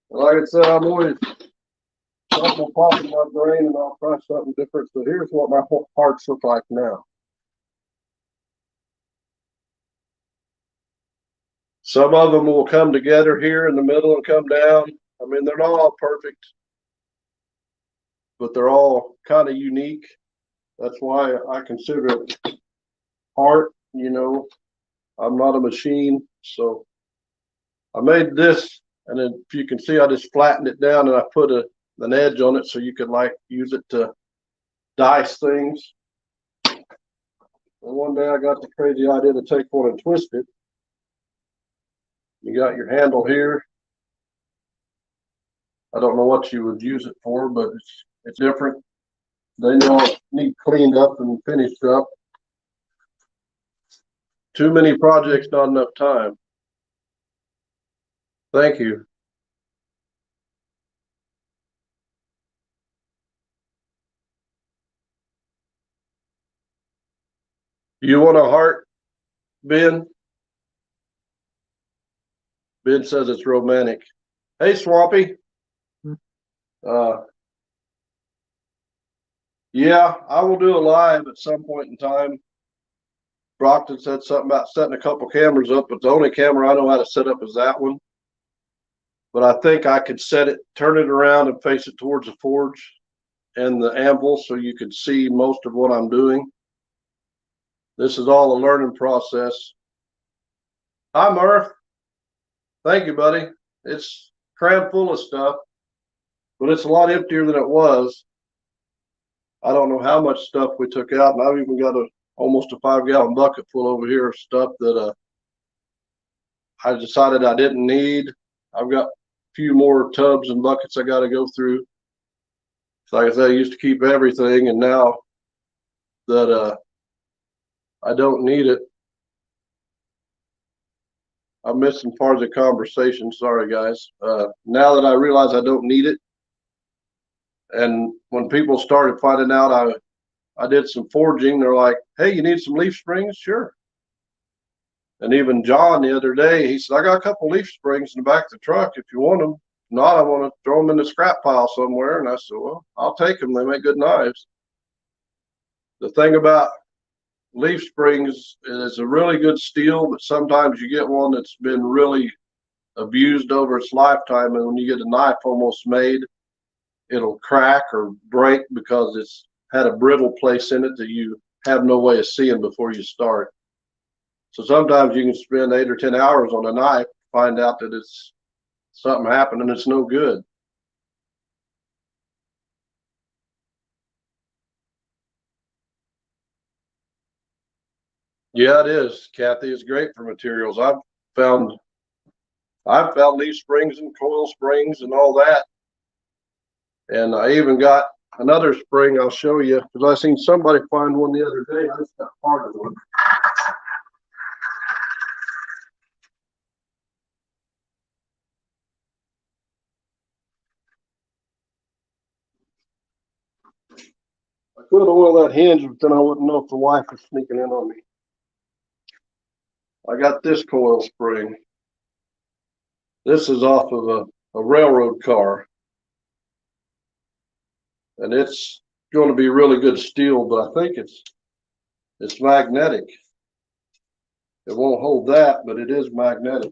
And like I said, I'm always something will pop in my brain and I'll try something different. So here's what my hearts look like now. Some of them will come together here in the middle and come down. I mean, they're not all perfect, but they're all kind of unique. That's why I consider it art. You know, I'm not a machine. So I made this, and then if you can see, I just flattened it down and I put an edge on it so you could like use it to dice things. And one day I got the crazy idea to take one and twist it. You got your handle here. I don't know what you would use it for, but it's different. They know it need cleaned up and finished up. Too many projects, not enough time. Thank you. You want a heart, Ben? Ben says it's romantic. Hey, Swampy. Yeah, I will do a live at some point in time. Brockton said something about setting a couple cameras up, but the only camera I know how to set up is that one. But I think I could set it, turn it around and face it towards the forge and the anvil so you could see most of what I'm doing. This is all a learning process. Hi, Murph. Thank you, buddy. It's crammed full of stuff, but it's a lot emptier than it was. I don't know how much stuff we took out, and I've even got almost a 5-gallon bucket full over here of stuff that I decided I didn't need. I've got a few more tubs and buckets I got to go through. So like I said, I used to keep everything, and now that I don't need it, I'm missing part of the conversation. Sorry, guys. Now that I realize I don't need it, and when people started finding out I did some forging, they're like, "Hey, you need some leaf springs?" Sure. And even John the other day, he said, "I got a couple leaf springs in the back of the truck if you want them. If not, I want to throw them in the scrap pile somewhere." And I said, "Well, I'll take them. They make good knives." The thing about leaf springs is a really good steel, but sometimes you get one that's been really abused over its lifetime, and when you get a knife almost made, it'll crack or break because it's had a brittle place in it that you have no way of seeing before you start. So sometimes you can spend 8 or 10 hours on a knife, find out that it's something happened and it's no good. Yeah, it is, Kathy. It's great for materials. found I've found leaf springs and coil springs and all that. And I even got another spring I'll show you because I seen somebody find one the other day. I just got part of one. I could oil that hinge, but then I wouldn't know if the wife was sneaking in on me. I got this coil spring. This is off of a railroad car, and it's going to be really good steel, but I think it's magnetic. It won't hold that, but it is magnetic.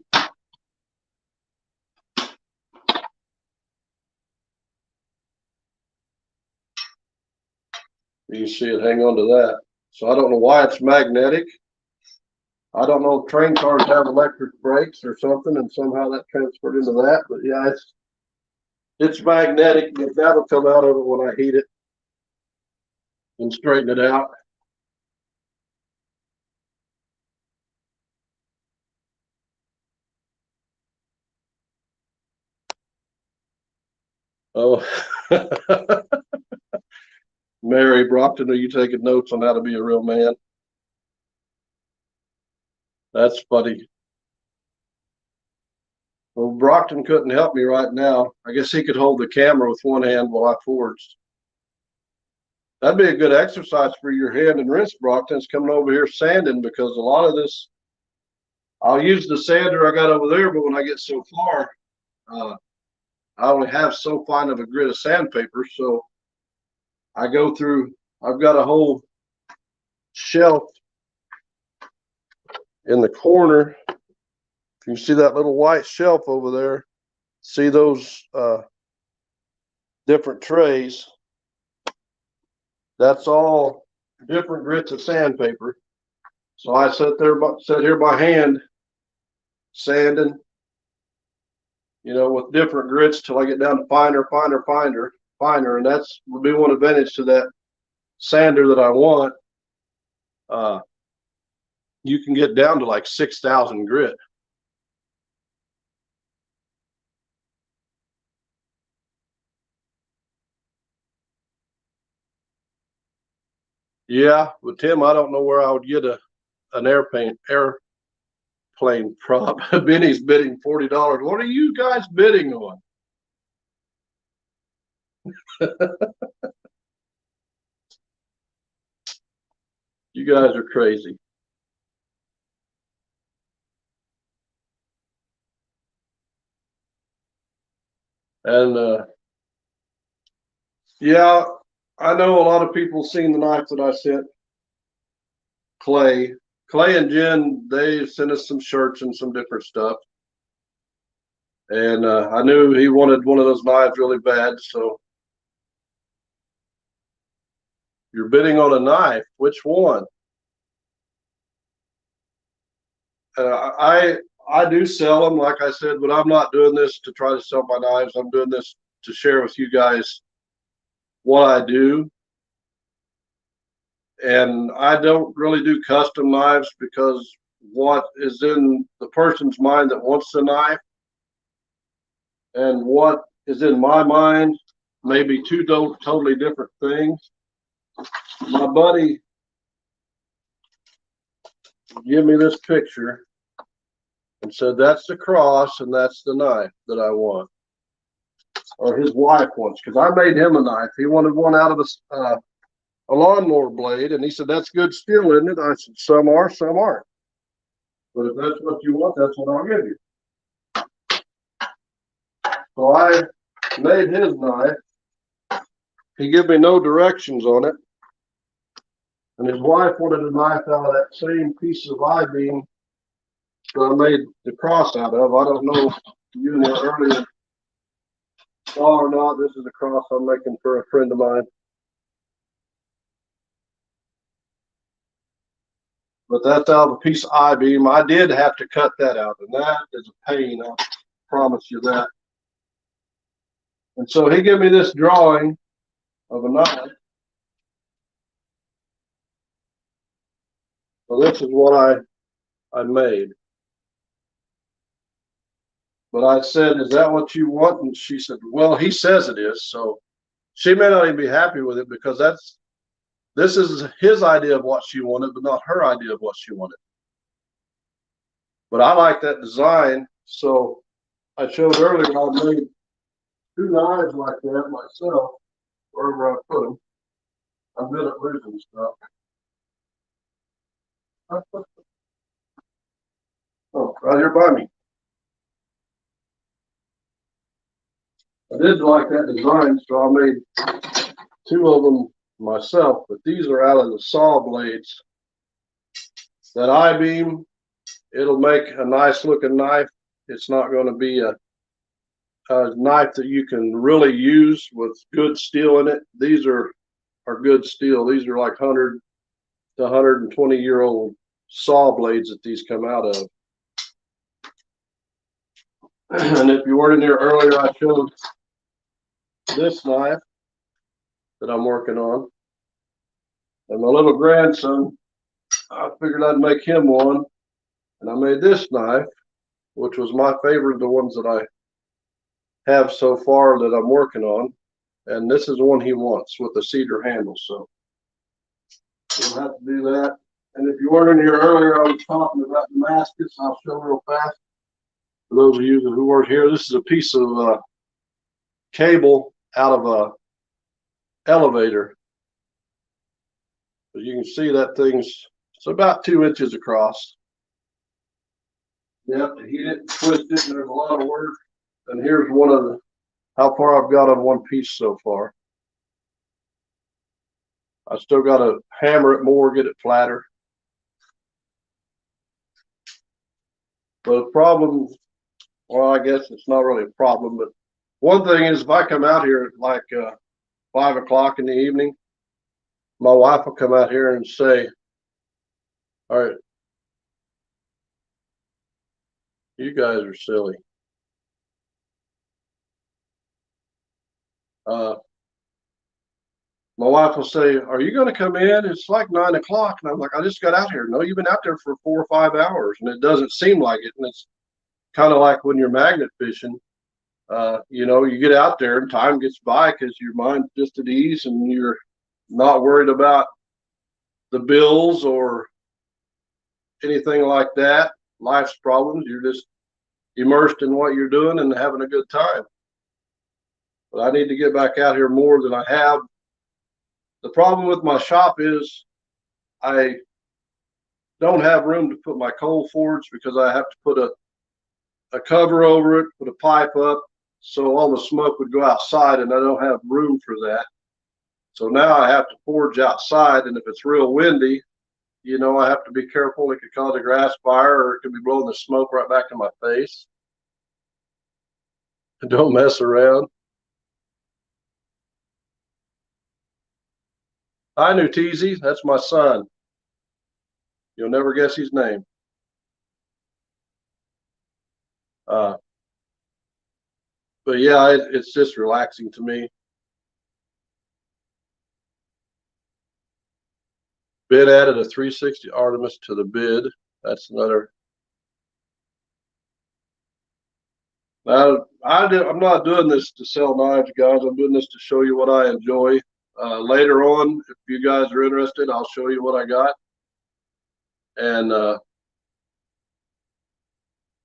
You see it hang on to that. So I don't know why it's magnetic. I don't know if train cars have electric brakes or something, and somehow that transferred into that. But yeah, it's magnetic, but that'll come out of it when I heat it and straighten it out. Oh, Mary Brockton, are you taking notes on how to be a real man? That's funny. Well, Brockton couldn't help me right now. I guess he could hold the camera with one hand while I forged. That'd be a good exercise for your hand and wrist, Brockton. It's coming over here sanding, because a lot of this, I'll use the sander I got over there, but when I get so far, I only have so fine of a grit of sandpaper. So I go through, I've got a whole shelf in the corner. If you see that little white shelf over there, see those different trays? That's all different grits of sandpaper. So I sit here by hand sanding, with different grits till I get down to finer, and that's would be one advantage to that sander that I want. You can get down to like 6,000 grit. Yeah, with Tim, I don't know where I would get an airplane prop. Benny's bidding $40. What are you guys bidding on? You guys are crazy. And yeah, I know a lot of people seen the knife that I sent Clay. Clay and Jen, they sent us some shirts and some different stuff. And I knew he wanted one of those knives really bad. So you're bidding on a knife. Which one? I do sell them, like I said, but I'm not doing this to try to sell my knives. I'm doing this to share with you guys what I do. And I don't really do custom knives, because what is in the person's mind that wants the knife and what is in my mind may be two totally different things. My buddy gave me this picture and said, that's the cross and that's the knife that I want, or his wife wants, because I made him a knife. He wanted one out of a lawnmower blade, and he said, that's good steel, isn't it? I said, some are, some aren't. But if that's what you want, that's what I'll give you. So I made his knife. He gave me no directions on it. And his wife wanted a knife out of that same piece of I-beam that I made the cross out of. I don't know if you in there earlier saw or not. This is a cross I'm making for a friend of mine. But that's out of a piece of I-beam. I did have to cut that out, and that is a pain. I promise you that. And so he gave me this drawing of a knife. So this is what I made. But I said, is that what you want? And she said, well, he says it is. So she may not even be happy with it, because this is his idea of what she wanted, but not her idea of what she wanted. But I like that design. So I showed earlier, I made two knives like that myself, wherever I put them. I'm good at losing stuff. Oh, right here by me. I did like that design, so I made two of them myself, but these are out of the saw blades. That I-beam, it'll make a nice looking knife. It's not going to be a knife that you can really use with good steel in it. These are good steel. These are like 100 to 120-year-old saw blades that these come out of. And if you weren't in here earlier, I showed this knife that I'm working on. And my little grandson, I figured I'd make him one. And I made this knife, which was my favorite of the ones that I have so far that I'm working on. And this is the one he wants with the cedar handle. So we'll have to do that. And if you weren't in here earlier, I was talking about Damascus. I'll show real fast. For those of you who weren't here, this is a piece of cable out of a elevator. But you can see that it's about 2 inches across. Yep, to heat it, twist it, and there's a lot of work. And here's how far I've got on one piece so far. I still got to hammer it more, get it flatter. But the problem, well, I guess it's not really a problem, but one thing is if I come out here at like 5 o'clock in the evening, my wife will come out here and say, all right, you guys are silly. My wife will say, are you going to come in? It's like 9 o'clock. And I'm like, I just got out here. No, you've been out there for 4 or 5 hours. And it doesn't seem like it. And it's kind of like when you're magnet fishing, you know, you get out there and time gets by because your mind's just at ease and you're not worried about the bills or anything like that, life's problems. You're just immersed in what you're doing and having a good time. But I need to get back out here more than I have. The problem with my shop is I don't have room to put my coal forge because I have to put a cover over it, put a pipe up, so all the smoke would go outside, and I don't have room for that. So now I have to forge outside, and if it's real windy, you know, I have to be careful. It could cause a grass fire, or it could be blowing the smoke right back in my face. Don't mess around. Hi, Nutezi. That's my son. You'll never guess his name. But yeah, it's just relaxing to me. Bid added a 360 Artemis to the bid. That's another. Now, I'm not doing this to sell knives, guys. I'm doing this to show you what I enjoy. Later on, if you guys are interested, I'll show you what I got. And,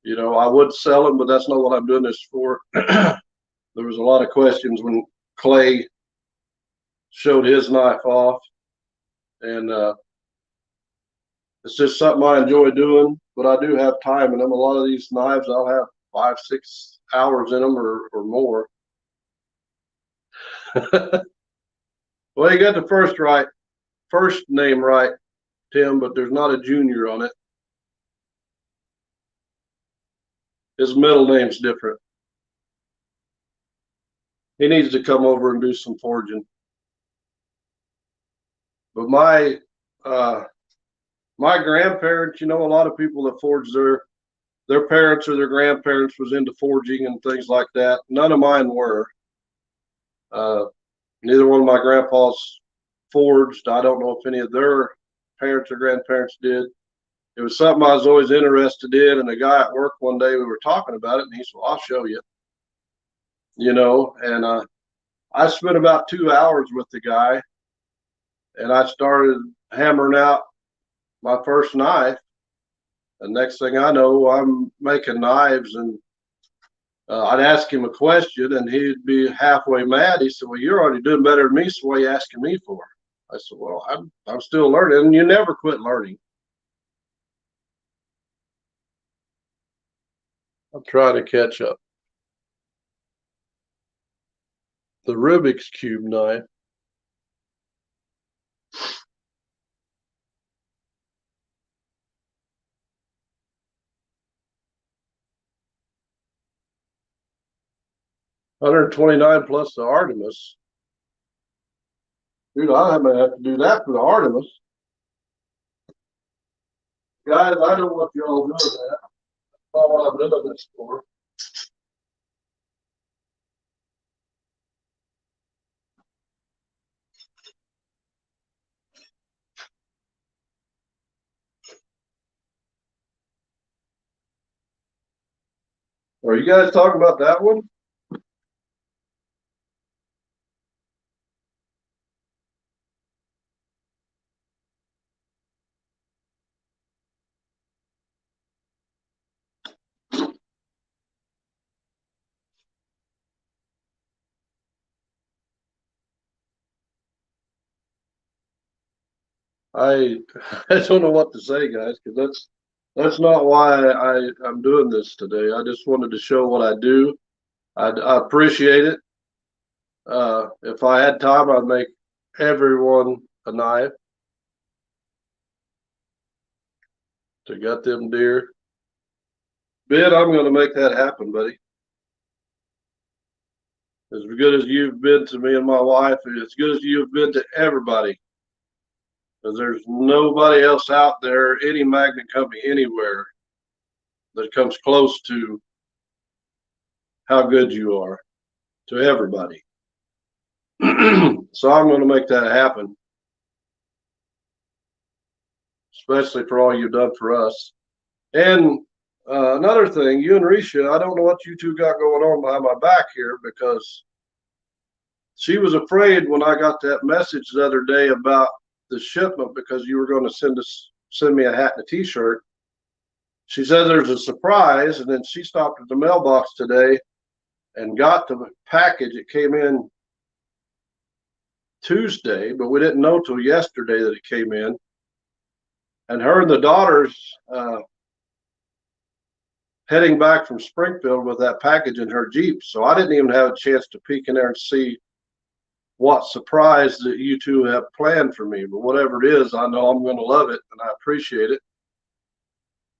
you know, I would sell them, but that's not what I'm doing this for. There was a lot of questions when Clay showed his knife off. And it's just something I enjoy doing, but I do have time in them. A lot of these knives, I'll have 5, 6 hours in them or more. Well, you got the first name right, Tim, but there's not a junior on it. His middle name's different. He needs to come over and do some forging. But my grandparents, you know, a lot of people that forge their parents or their grandparents was into forging and things like that. None of mine were. Neither one of my grandpas forged. I don't know if any of their parents or grandparents did. It was something I was always interested in. And a guy at work one day, we were talking about it, and he said, well, I'll show you. You know, and I spent about 2 hours with the guy, and I started hammering out my first knife. And next thing I know, I'm making knives, and I'd ask him a question, and he'd be halfway mad. He said, well, you're already doing better than me, so what are you asking me for? I said, well, I'm still learning, and you never quit learning. I'm trying to catch up. the Rubik's Cube knife. $129 plus the Artemis. Dude, I might have to do that for the Artemis. Guys, I don't want y'all doing that. That's not what I'm doing this for. Are you guys talking about that one? I I don't know what to say, guys, because that's not why I'm doing this today. I just wanted to show what I do. I appreciate it. If I had time, I'd make everyone a knife to gut them deer. Ben, I'm going to make that happen, buddy. As good as you've been to me and my wife, and as good as you've been to everybody. Because there's nobody else out there, any magnet company anywhere, that comes close to how good you are to everybody. So I'm going to make that happen, especially for all you've done for us. And another thing, you and Risha, I don't know what you two got going on behind my back here, because she was afraid when I got that message the other day about the shipment, because you were going to send me a hat and a t-shirt. She said there's a surprise, and then she stopped at the mailbox today and got the package. It came in Tuesday, but we didn't know till yesterday that it came in. And her and the daughters heading back from Springfield with that package in her Jeep. So I didn't even have a chance to peek in there and see what surprise that you two have planned for me. But whatever it is, I know I'm going to love it, and I appreciate it.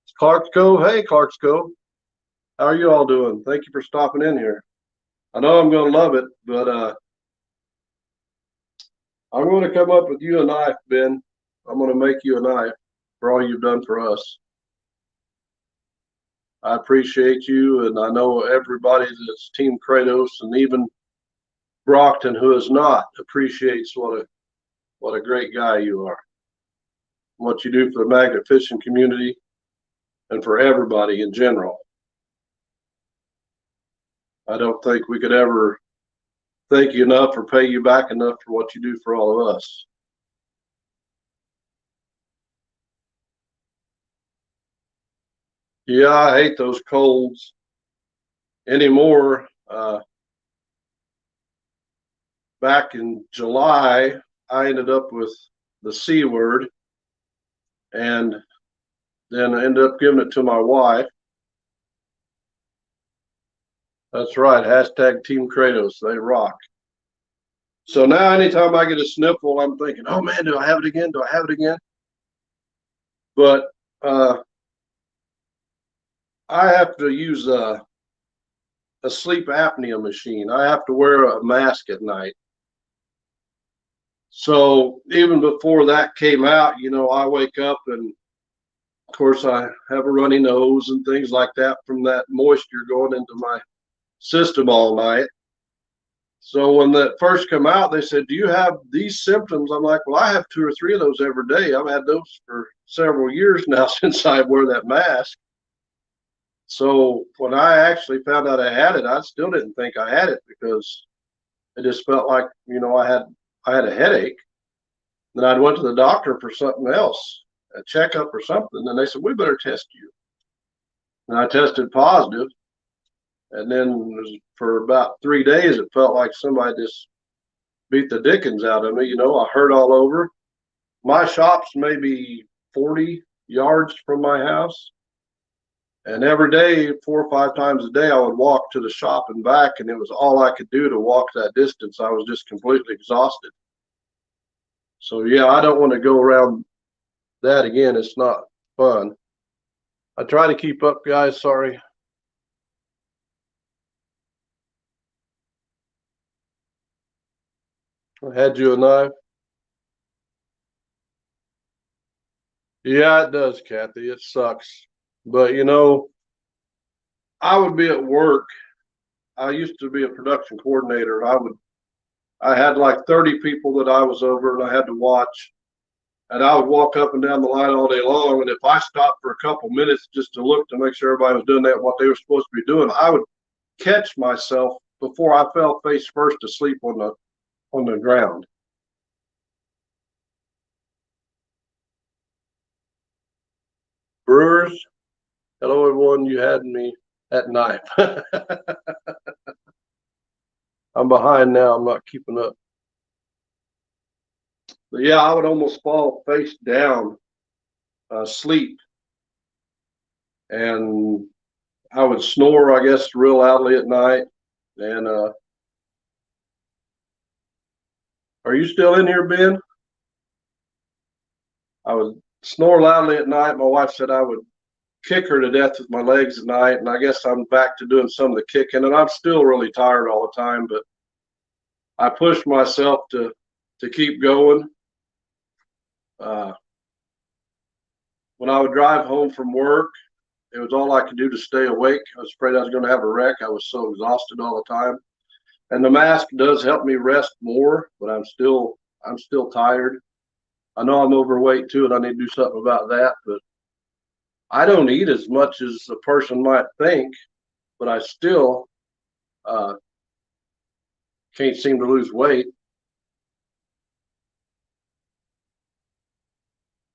It's Clark's Cove. Hey, Clark's Cove. How are you all doing? Thank you for stopping in here. I know I'm going to love it, but I'm going to come up with you a knife, Ben. I'm going to make you a knife for all you've done for us. I appreciate you, and I know everybody that's Team Kratos, and even Brockton, who is not, appreciates what a great guy you are. What you do for the magnet fishing community and for everybody in general. I don't think we could ever thank you enough or pay you back enough for what you do for all of us. Yeah, I hate those colds anymore. Back in July, I ended up with the C word, and then I ended up giving it to my wife. That's right, hashtag Team Kratos, they rock. So now anytime I get a sniffle, I'm thinking, oh man, do I have it again? Do I have it again? But I have to use a sleep apnea machine. I have to wear a mask at night. So even before that came out, you know, I wake up and of course I have a runny nose and things like that from that moisture going into my system all night. So when that first come out, they said, do you have these symptoms? I'm like, well, I have 2 or 3 of those every day. I've had those for several years now since I wear that mask. So when I actually found out I had it, I still didn't think I had it, because it just felt like, you know, I had a headache. Then I went to the doctor for something else, a checkup or something, and they said, we better test you. And I tested positive, and then for about 3 days, it felt like somebody just beat the dickens out of me. You know, I hurt all over. My shop's maybe 40 yards from my house, And every day, 4 or 5 times a day, I would walk to the shop and back, and it was all I could do to walk that distance. I was just completely exhausted. So yeah, I don't want to go around that again. It's not fun. I try to keep up, guys. Sorry. I had you a knife. Yeah, it does, Kathy. It sucks. But you know, I would be at work. I used to be a production coordinator. I had like 30 people that I was over and I had to watch. And I would walk up and down the line all day long. And if I stopped for a couple minutes just to look to make sure everybody was doing that, what they were supposed to be doing, I would catch myself before I fell face first asleep on the ground. Brewers, hello everyone. You had me at knife. I'm behind now. I'm not keeping up. But yeah, I would almost fall face down, asleep, and I would snore, I guess, real loudly at night. And are you still in here, Ben? I would snore loudly at night. My wife said I would kick her to death with my legs at night, and I guess I'm back to doing some of the kicking, and I'm still really tired all the time, but I pushed myself to keep going. Uh, when I would drive home from work, it was all I could do to stay awake. I was afraid I was going to have a wreck. I was so exhausted all the time. And the mask does help me rest more, but I'm still tired. I know I'm overweight too, and I need to do something about that. But I don't eat as much as a person might think, but I still uh, can't seem to lose weight.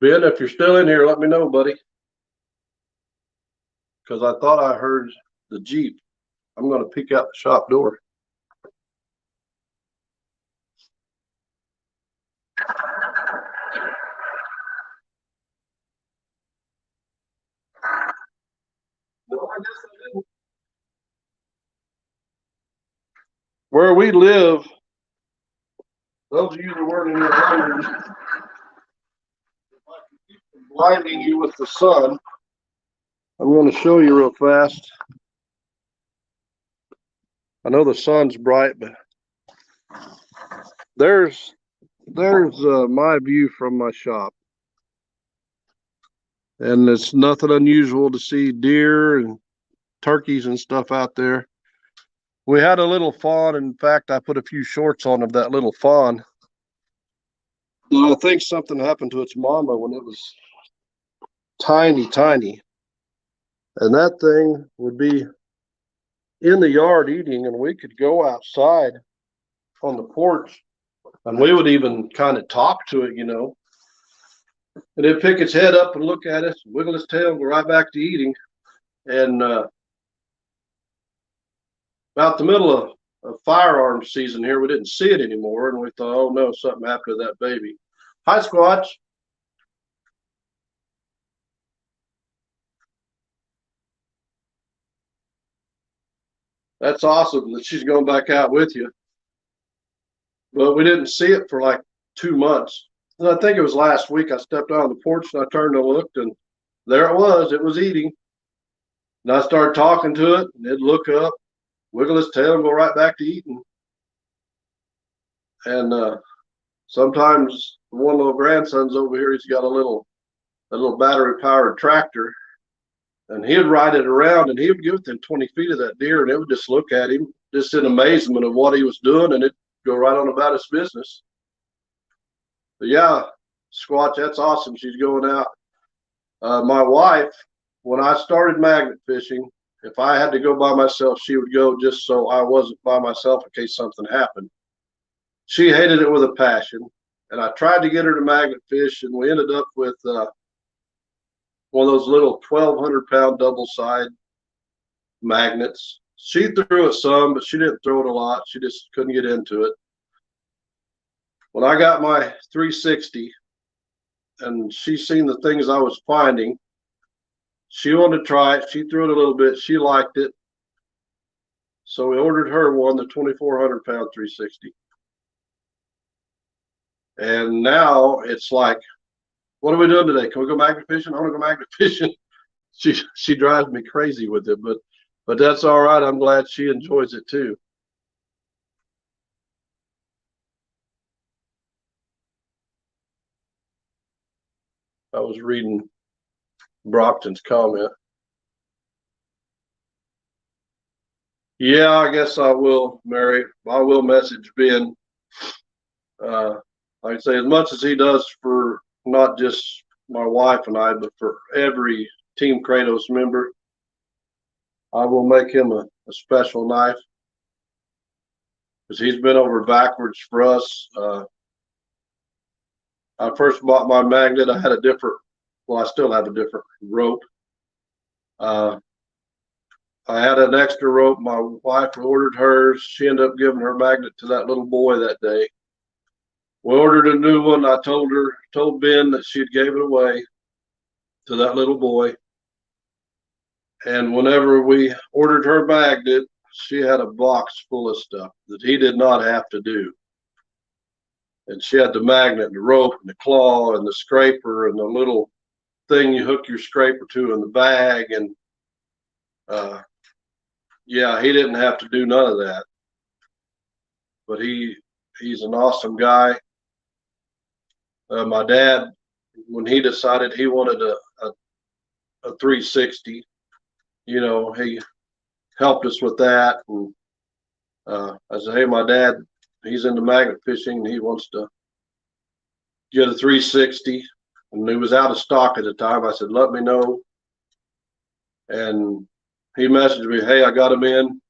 Ben, if you're still in here, let me know, buddy, because I thought I heard the Jeep. I'm going to peek out the shop door. Where we live, those of you that weren't in your homes, if I can keep from blinding you with the sun, I'm going to show you real fast. I know the sun's bright, but there's my view from my shop, and it's nothing unusual to see deer and turkeys and stuff out there. We had a little fawn. In fact, I put a few shorts on of that little fawn. I think something happened to its mama when it was tiny, and that thing would be in the yard eating, and we could go outside on the porch, and we would even kind of talk to it, you know. And it'd pick its head up and look at us, wiggle its tail, and go right back to eating. And about the middle of firearms season here, we didn't see it anymore, and we thought, oh no, something happened to that baby. Hi, Squatch. That's awesome that she's going back out with you. But we didn't see it for like 2 months. And I think it was last week I stepped out on the porch and I turned and looked, and there it was. It was eating. And I started talking to it, and it'd look up, wiggle its tail, and go right back to eating. And sometimes one little grandson's over here, he's got a little battery powered tractor, and he'd ride it around, and he would get within 20 feet of that deer, and it would just look at him just in amazement of what he was doing, and it'd go right on about his business. But yeah, Squatch, that's awesome. She's going out. My wife, when I started magnet fishing, if I had to go by myself, she would go just so I wasn't by myself in case something happened. She hated it with a passion, and I tried to get her to magnet fish, and we ended up with one of those little 1,200-pound double side magnets. She threw it some, but she didn't throw it a lot. She just couldn't get into it. When I got my 360 and she seen the things I was finding, she wanted to try it. She threw it a little bit. She liked it. So we ordered her one, the 2,400 pound 360. And now it's like, what are we doing today? Can we go magnet fishing? I want to go magnet fishing. She drives me crazy with it, but that's all right. I'm glad she enjoys it too. I was reading Brockton's comment. Yeah, I guess I will, Mary. I will message Ben. Like I say, as much as he does for not just my wife and I, but for every Team Kratos member, I will make him a special knife because he's been over backwards for us. I first bought my magnet. I had a different, well, I still have a different rope. I had an extra rope. My wife ordered hers. She ended up giving her magnet to that little boy that day. We ordered a new one. I told Ben that she'd gave it away to that little boy. And whenever we ordered her magnet, she had a box full of stuff that he did not have to do. And she had the magnet and the rope and the claw and the scraper and the little thing you hook your scraper to in the bag. And yeah, he didn't have to do none of that. But he's an awesome guy. My dad, when he decided he wanted a 360, you know, he helped us with that. And I said, hey, my dad, he's into magnet fishing and he wants to get a 360. And he was out of stock at the time. I said, let me know. And he messaged me, hey, I got him in.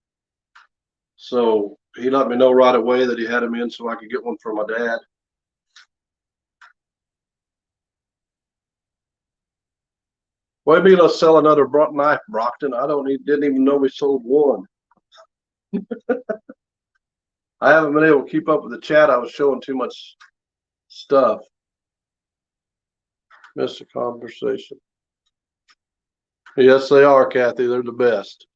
So he let me know right away that he had him in so I could get one for my dad. Why be let's sell another knife, Brockton? Didn't even know we sold one. I haven't been able to keep up with the chat. I was showing too much stuff. Missed the conversation. Yes, they are, Kathy. They're the best.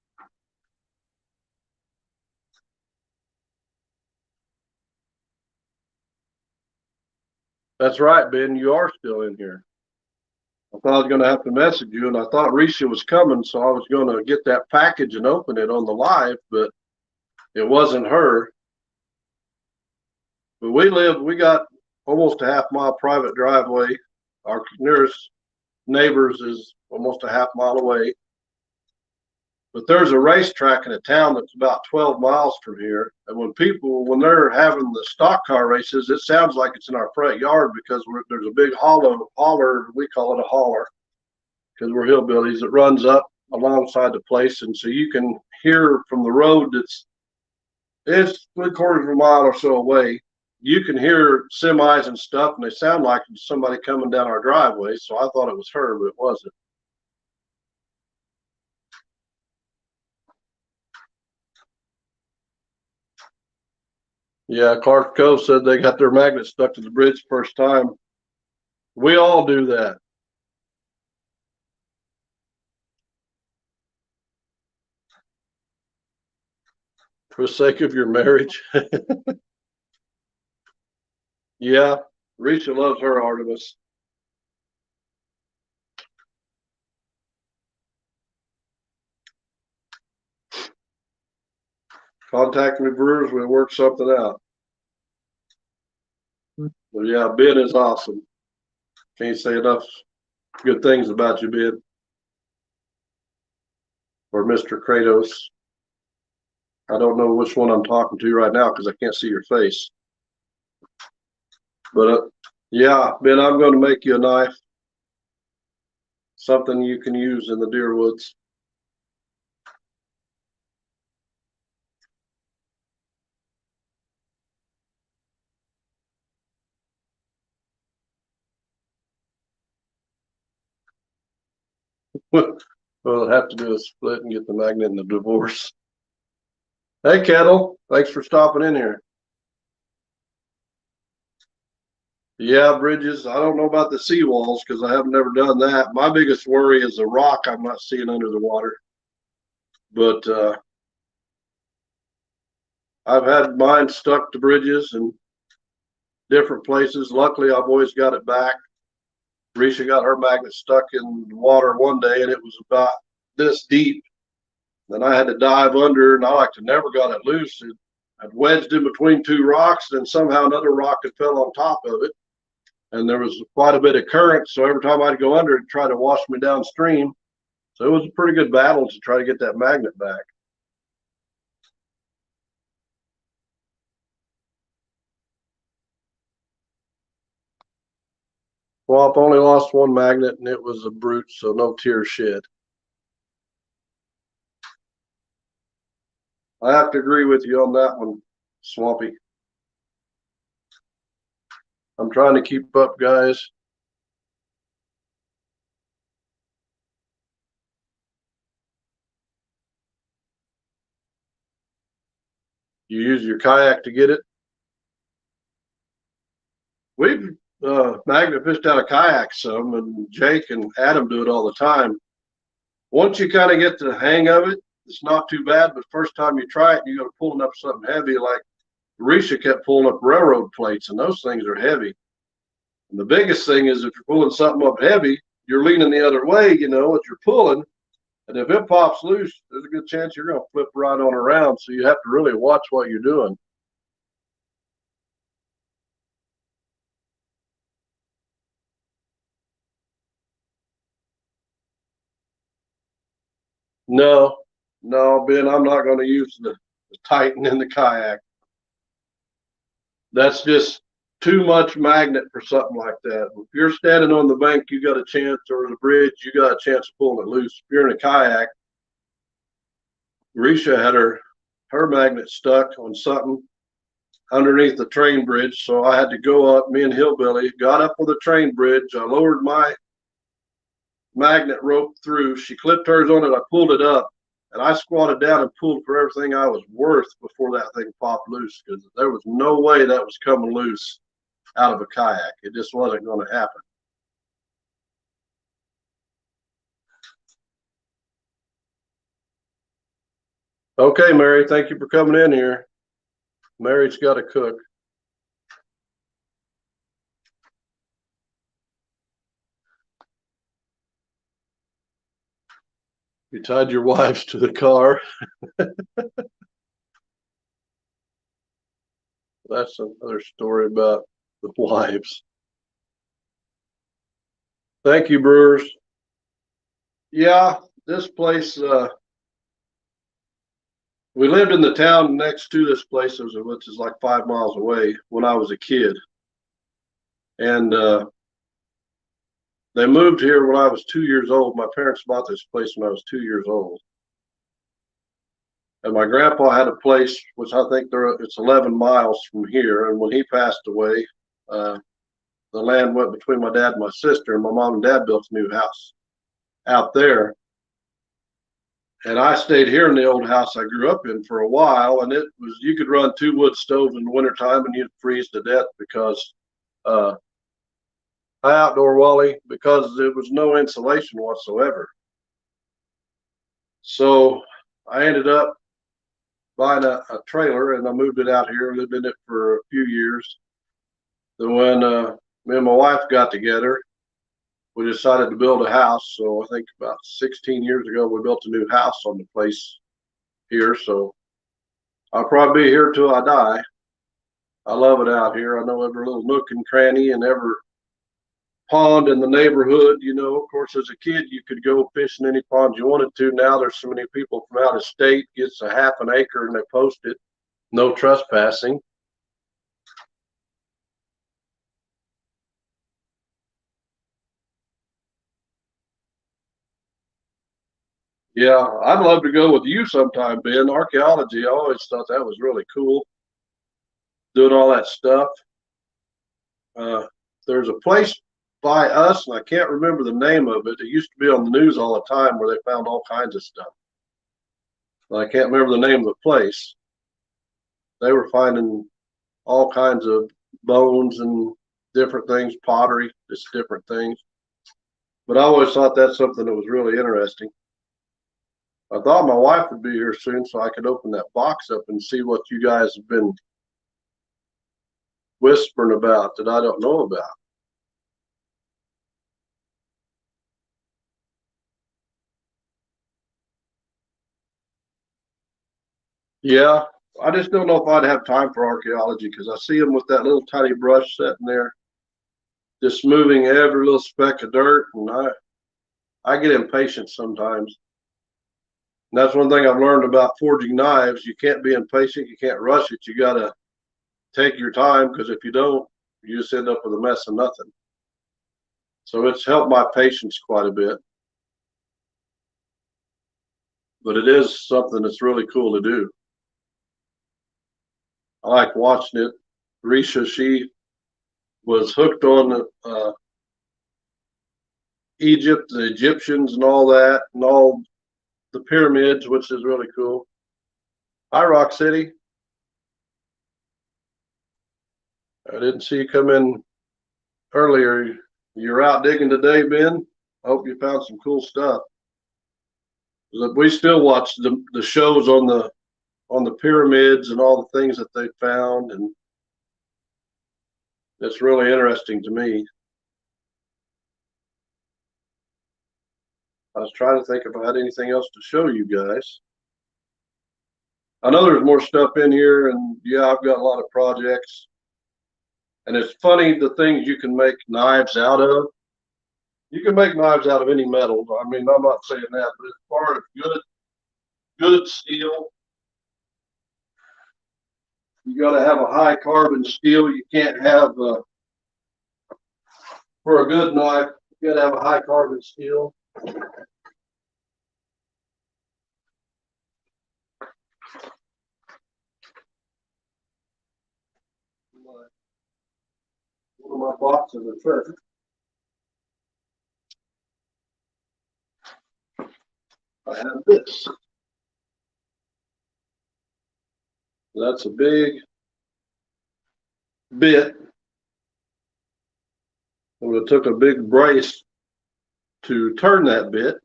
That's right, Ben. You are still in here. I thought I was going to have to message you, and I thought Risha was coming, so I was going to get that package and open it on the live, but it wasn't her. But we got almost a half-mile private driveway. Our nearest neighbors is almost a half-mile away. But there's a racetrack in a town that's about 12 miles from here. And when they're having the stock car races, it sounds like it's in our front yard because there's a big holler, we call it a holler, because we're hillbillies. It runs up alongside the place. And so you can hear from the road it's 3/4 of a mile or so away. You can hear semis and stuff, and they sound like somebody coming down our driveway. So I thought it was her, but it wasn't. Yeah, Clark Cove said they got their magnet stuck to the bridge first time. We all do that. For the sake of your marriage. Yeah, Risha loves her Artemis. Contact me, Brewers. We'll work something out. But yeah, Ben is awesome. Can't say enough good things about you, Ben. Or Mr. Kratos. I don't know which one I'm talking to right now because I can't see your face. But yeah, Ben, I'm going to make you a knife. Something you can use in the deer woods. We'll have to do a split and get the magnet and the divorce. Hey, Kettle. Thanks for stopping in here. Yeah, bridges. I don't know about the seawalls because I have never done that. My biggest worry is the rock I'm not seeing under the water. But I've had mine stuck to bridges and different places. Luckily, I've always got it back. Risha got her magnet stuck in the water one day, and it was about this deep. Then I had to dive under, and I like to never got it loose. It had wedged in between two rocks, and somehow another rock had fell on top of it. And there was quite a bit of current, so every time I'd go under, it'd try to wash me downstream. So it was a pretty good battle to try to get that magnet back. Well, I've only lost one magnet, and it was a brute, so no tears shed. I have to agree with you on that one, Swampy. I'm trying to keep up, guys. You use your kayak to get it. We've magnet fished out of kayaks some, and Jake and Adam do it all the time. Once you kind of get the hang of it, it's not too bad. But first time you try it, you got to pulling up something heavy. Like Risha kept pulling up railroad plates, and those things are heavy. And the biggest thing is if you're pulling something up heavy, you're leaning the other way, you know, as you're pulling. And if it pops loose, there's a good chance you're going to flip right on around. So you have to really watch what you're doing. No, no, Ben, I'm not going to use the Titan in the kayak. That's just too much magnet for something like that. If you're standing on the bank, you got a chance, or the bridge, you got a chance of pulling it loose. If you're in a kayak, Risha had her magnet stuck on something underneath the train bridge, so I had to go up. Me and Hillbilly got up with the train bridge. I lowered my magnet rope through. She clipped hers on it. I pulled it up, and I squatted down and pulled for everything I was worth before that thing popped loose because there was no way that was coming loose out of a kayak. It just wasn't going to happen. Okay, Mary, thank you for coming in here. Mary's got to cook. You tied your wives to the car. That's another story about the wives. Thank you, Brewers. Yeah, this place, we lived in the town next to this place, which is like 5 miles away when I was a kid. And they moved here when I was 2 years old. My parents bought this place when I was 2 years old. And my grandpa had a place, which I think it's 11 miles from here. And when he passed away, the land went between my dad and my sister, and my mom and dad built a new house out there. And I stayed here in the old house I grew up in for a while, and it was, you could run two wood stoves in the wintertime and you'd freeze to death because outdoor Wally, because there was no insulation whatsoever. So I ended up buying a trailer, and I moved it out here, lived in it for a few years. Then when me and my wife got together, we decided to build a house. So I think about 16 years ago, we built a new house on the place here. So I'll probably be here till I die. I love it out here. I know every little nook and cranny and every pond in the neighborhood. You know, of course, as a kid, you could go fish in any pond you wanted to. Now there's so many people from out of state, gets a half an acre and they post it. No trespassing. Yeah, I'd love to go with you sometime, Ben. Archaeology, I always thought that was really cool, doing all that stuff. There's a place by us, and I can't remember the name of it. It used to be on the news all the time where they found all kinds of stuff. But I can't remember the name of the place. They were finding all kinds of bones and different things, pottery, just different things. But I always thought that's something that was really interesting. I thought my wife would be here soon so I could open that box up and see what you guys have been whispering about that I don't know about. Yeah, I just don't know if I'd have time for archaeology because I see them with that little tiny brush sitting there, just moving every little speck of dirt, and I get impatient sometimes. And that's one thing I've learned about forging knives. You can't be impatient. You can't rush it. You got to take your time because if you don't, you just end up with a mess of nothing. So it's helped my patience quite a bit. But it is something that's really cool to do. I like watching it. Risha, she was hooked on Egypt, the Egyptians, and all that, and all the pyramids, which is really cool. Hi, Rock City. I didn't see you come in earlier. You're out digging today, Ben? I hope you found some cool stuff. We still watch the shows on the pyramids and all the things that they found, and it's really interesting to me. I was trying to think if I had anything else to show you guys. I know there's more stuff in here, and yeah, I've got a lot of projects. And it's funny the things you can make knives out of. You can make knives out of any metal. I mean, I'm not saying that, but as far as good steel, you got to have a high carbon steel. You can't have for a good knife. You got to have a high carbon steel. One of my boxes of treasure. I have this. That's a big bit. And it took a big brace to turn that bit.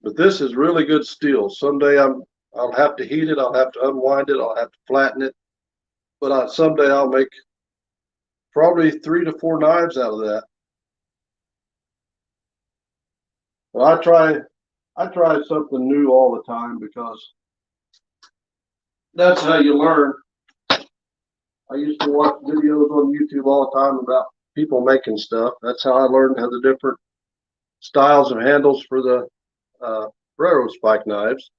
But this is really good steel. Someday I'll have to heat it. I'll have to unwind it. I'll have to flatten it. But someday I'll make probably 3 to 4 knives out of that. But I try something new all the time because that's how you learn. I used to watch videos on YouTube all the time about people making stuff. That's how I learned how the different styles of handles for the railroad spike knives.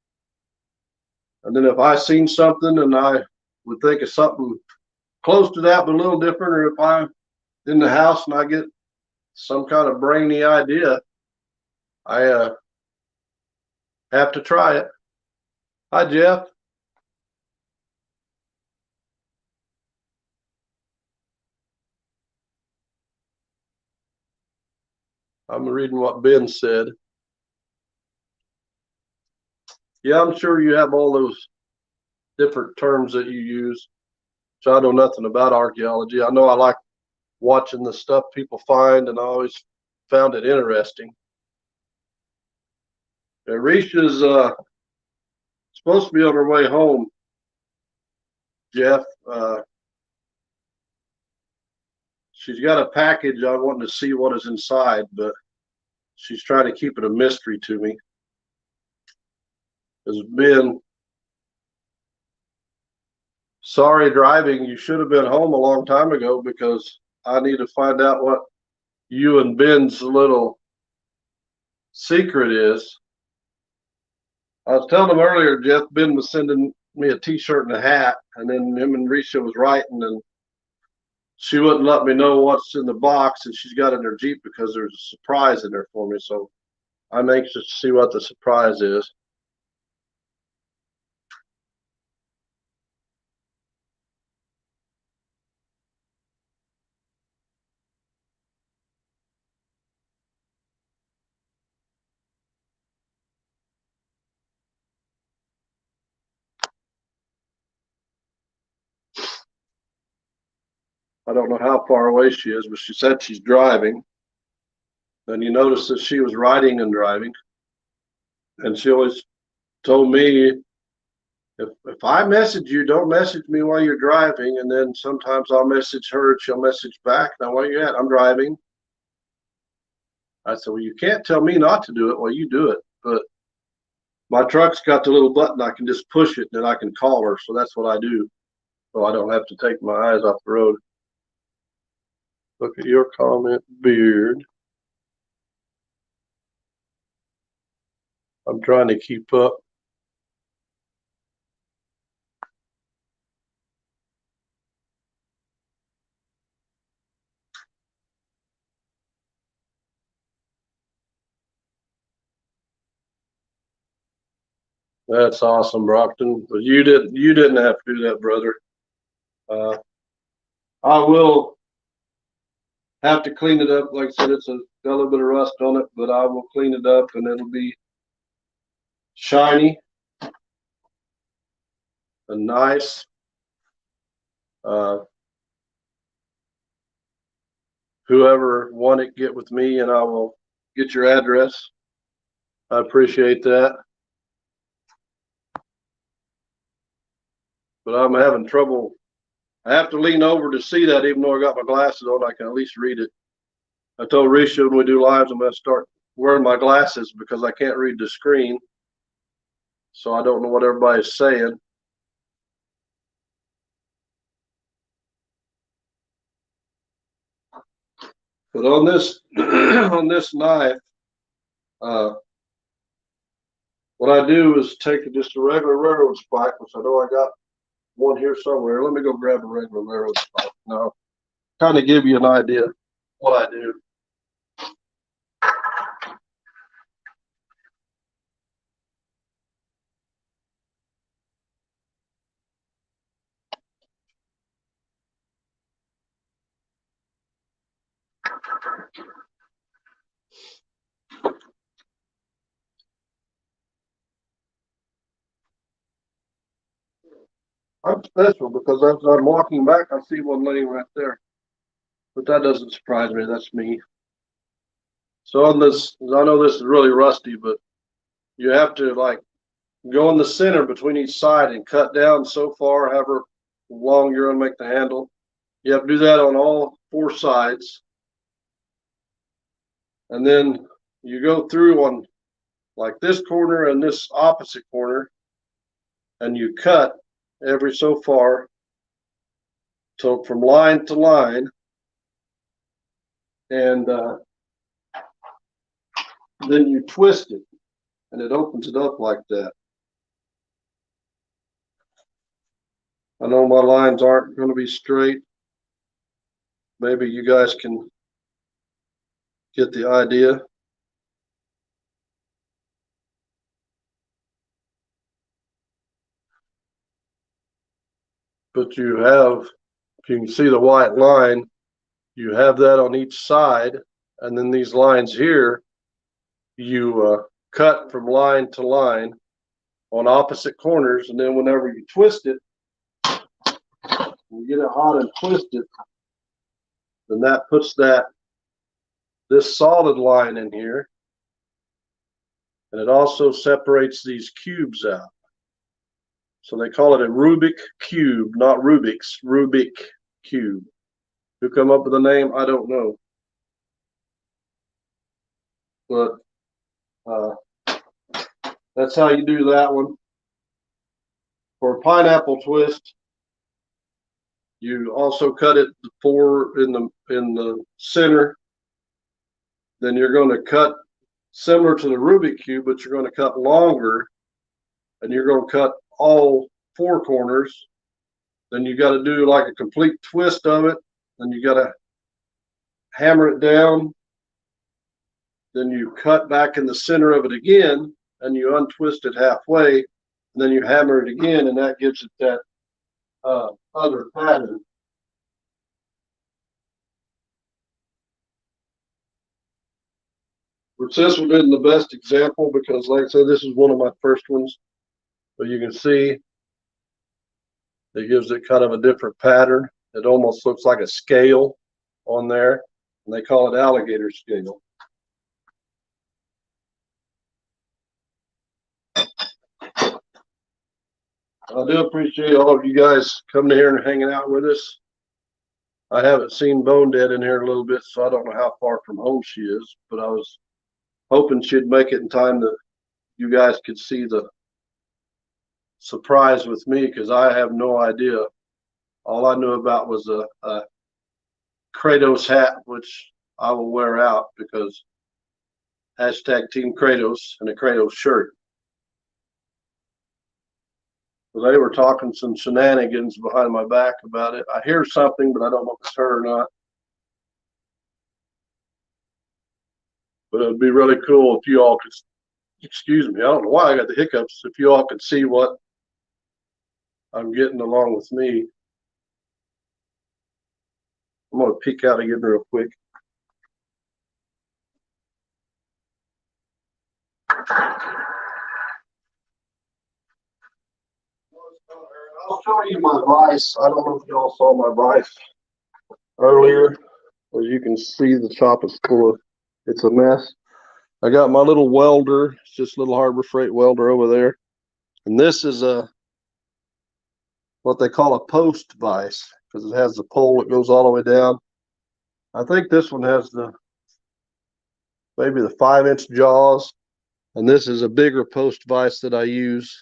And then if I seen something and I would think of something close to that but a little different, or if I'm in the house and I get some kind of brainy idea, I have to try it. Hi, Jeff. I'm reading what Ben said. Yeah, I'm sure you have all those different terms that you use. So I know nothing about archaeology. I know I like watching the stuff people find, and I always found it interesting. Risha's supposed to be on her way home, Jeff. She's got a package. I wanted to see what is inside, but she's trying to keep it a mystery to me. Has been sorry driving. You should have been home a long time ago because I need to find out what you and Ben's little secret is. I was telling him earlier, Jeff, Ben was sending me a t-shirt and a hat, and then him and Risha was writing, and she wouldn't let me know what's in the box, and she's got in her Jeep because there's a surprise in there for me. So I'm anxious to see what the surprise is. I don't know how far away she is, but she said she's driving. And you notice that she was riding and driving. And she always told me, if I message you, don't message me while you're driving. And then sometimes I'll message her and she'll message back. Now, where you at? I'm driving. I said, well, you can't tell me not to do it while you do it. But my truck's got the little button. I can just push it and then I can call her. So that's what I do. So I don't have to take my eyes off the road. Look at your comment, Beard. I'm trying to keep up. That's awesome, Brockton. But you didn't have to do that, brother. I will have to clean it up. Like I said, got a little bit of rust on it, but I will clean it up and it'll be shiny and nice. Whoever want it, get with me and I will get your address. I appreciate that. But I'm having trouble. I have to lean over to see that, even though I got my glasses on, I can at least read it. I told Risha when we do lives, I'm going to start wearing my glasses because I can't read the screen. So I don't know what everybody's saying. But on this on this knife, what I do is take just a regular railroad spike, which I know I got one here somewhere. Let me go grab a regular railroad spike now. Kind of give you an idea what I do. I'm special because as I'm walking back, I see one laying right there. But that doesn't surprise me. That's me. So on this, I know this is really rusty, but you have to like go in the center between each side and cut down so far, however long you're going to make the handle. You have to do that on all four sides. And then you go through on like this corner and this opposite corner, and you cut every so far. So from line to line, and then you twist it, and it opens it up like that. I know my lines aren't going to be straight. Maybe you guys can get the idea. But you have, if you can see the white line, you have that on each side. And then these lines here, you cut from line to line on opposite corners. And then whenever you twist it, you get it hot and twist it, then that puts this solid line in here. And it also separates these cubes out. So they call it a Rubik cube, not Rubik's, Rubik cube. Who come up with the name, I don't know. But that's how you do that one. For a pineapple twist, you also cut it in the center. Then you're going to cut similar to the Rubik cube, but you're going to cut longer, and you're going to cut all four corners. Then you got to do like a complete twist of it. Then you got to hammer it down. Then you cut back in the center of it again, and you untwist it halfway, and then you hammer it again, and that gives it that other pattern. Which this one isn't the best example because, like I said, this is one of my first ones. But you can see it gives it kind of a different pattern. It almost looks like a scale on there, and they call it alligator scale. I do appreciate all of you guys coming here and hanging out with us. I haven't seen Bone Dead in here in a little bit, so I don't know how far from home she is, but I was hoping she'd make it in time that you guys could see the surprise with me, because I have no idea. All I knew about was a Kratos hat, which I will wear out because hashtag Team Kratos, and a Kratos shirt. So they were talking some shenanigans behind my back about it. I hear something, but I don't know if it's her or not. But it'd be really cool if you all could, excuse me, I don't know why I got the hiccups, if you all could see what I'm getting along with me. I'm going to peek out again real quick. I'll show you my vise. I don't know if y'all saw my vise earlier. As you can see, the shop is full of, it's a mess. I got my little welder. It's just a little Harbor Freight welder over there. And this is a, what they call a post vise, because it has the pole that goes all the way down. I think this one has the, maybe the 5-inch jaws. And this is a bigger post vise that I use.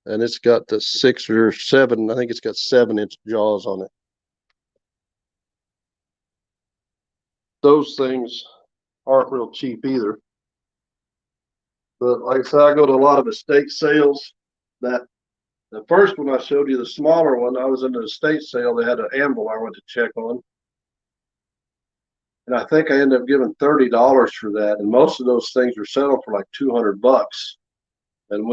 And it's got the 6 or 7, I think it's got 7-inch jaws on it. Those things aren't real cheap either. But like I said, I go to a lot of estate sales. That the first one I showed you, the smaller one, I was in an estate sale. They had an anvil I went to check on. And I think I ended up giving $30 for that. And most of those things were selling for like $200. And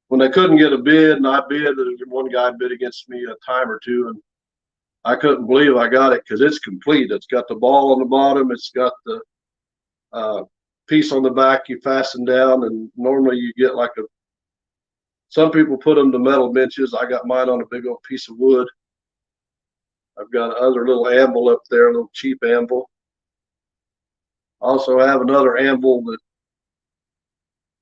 when they couldn't get a bid, and I bid, one guy bid against me a time or two, and I couldn't believe I got it because it's complete. It's got the ball on the bottom. It's got the piece on the back you fasten down, and normally you get like a, some people put them to metal benches. I got mine on a big old piece of wood. I've got another little anvil up there, a little cheap anvil. I also have another anvil that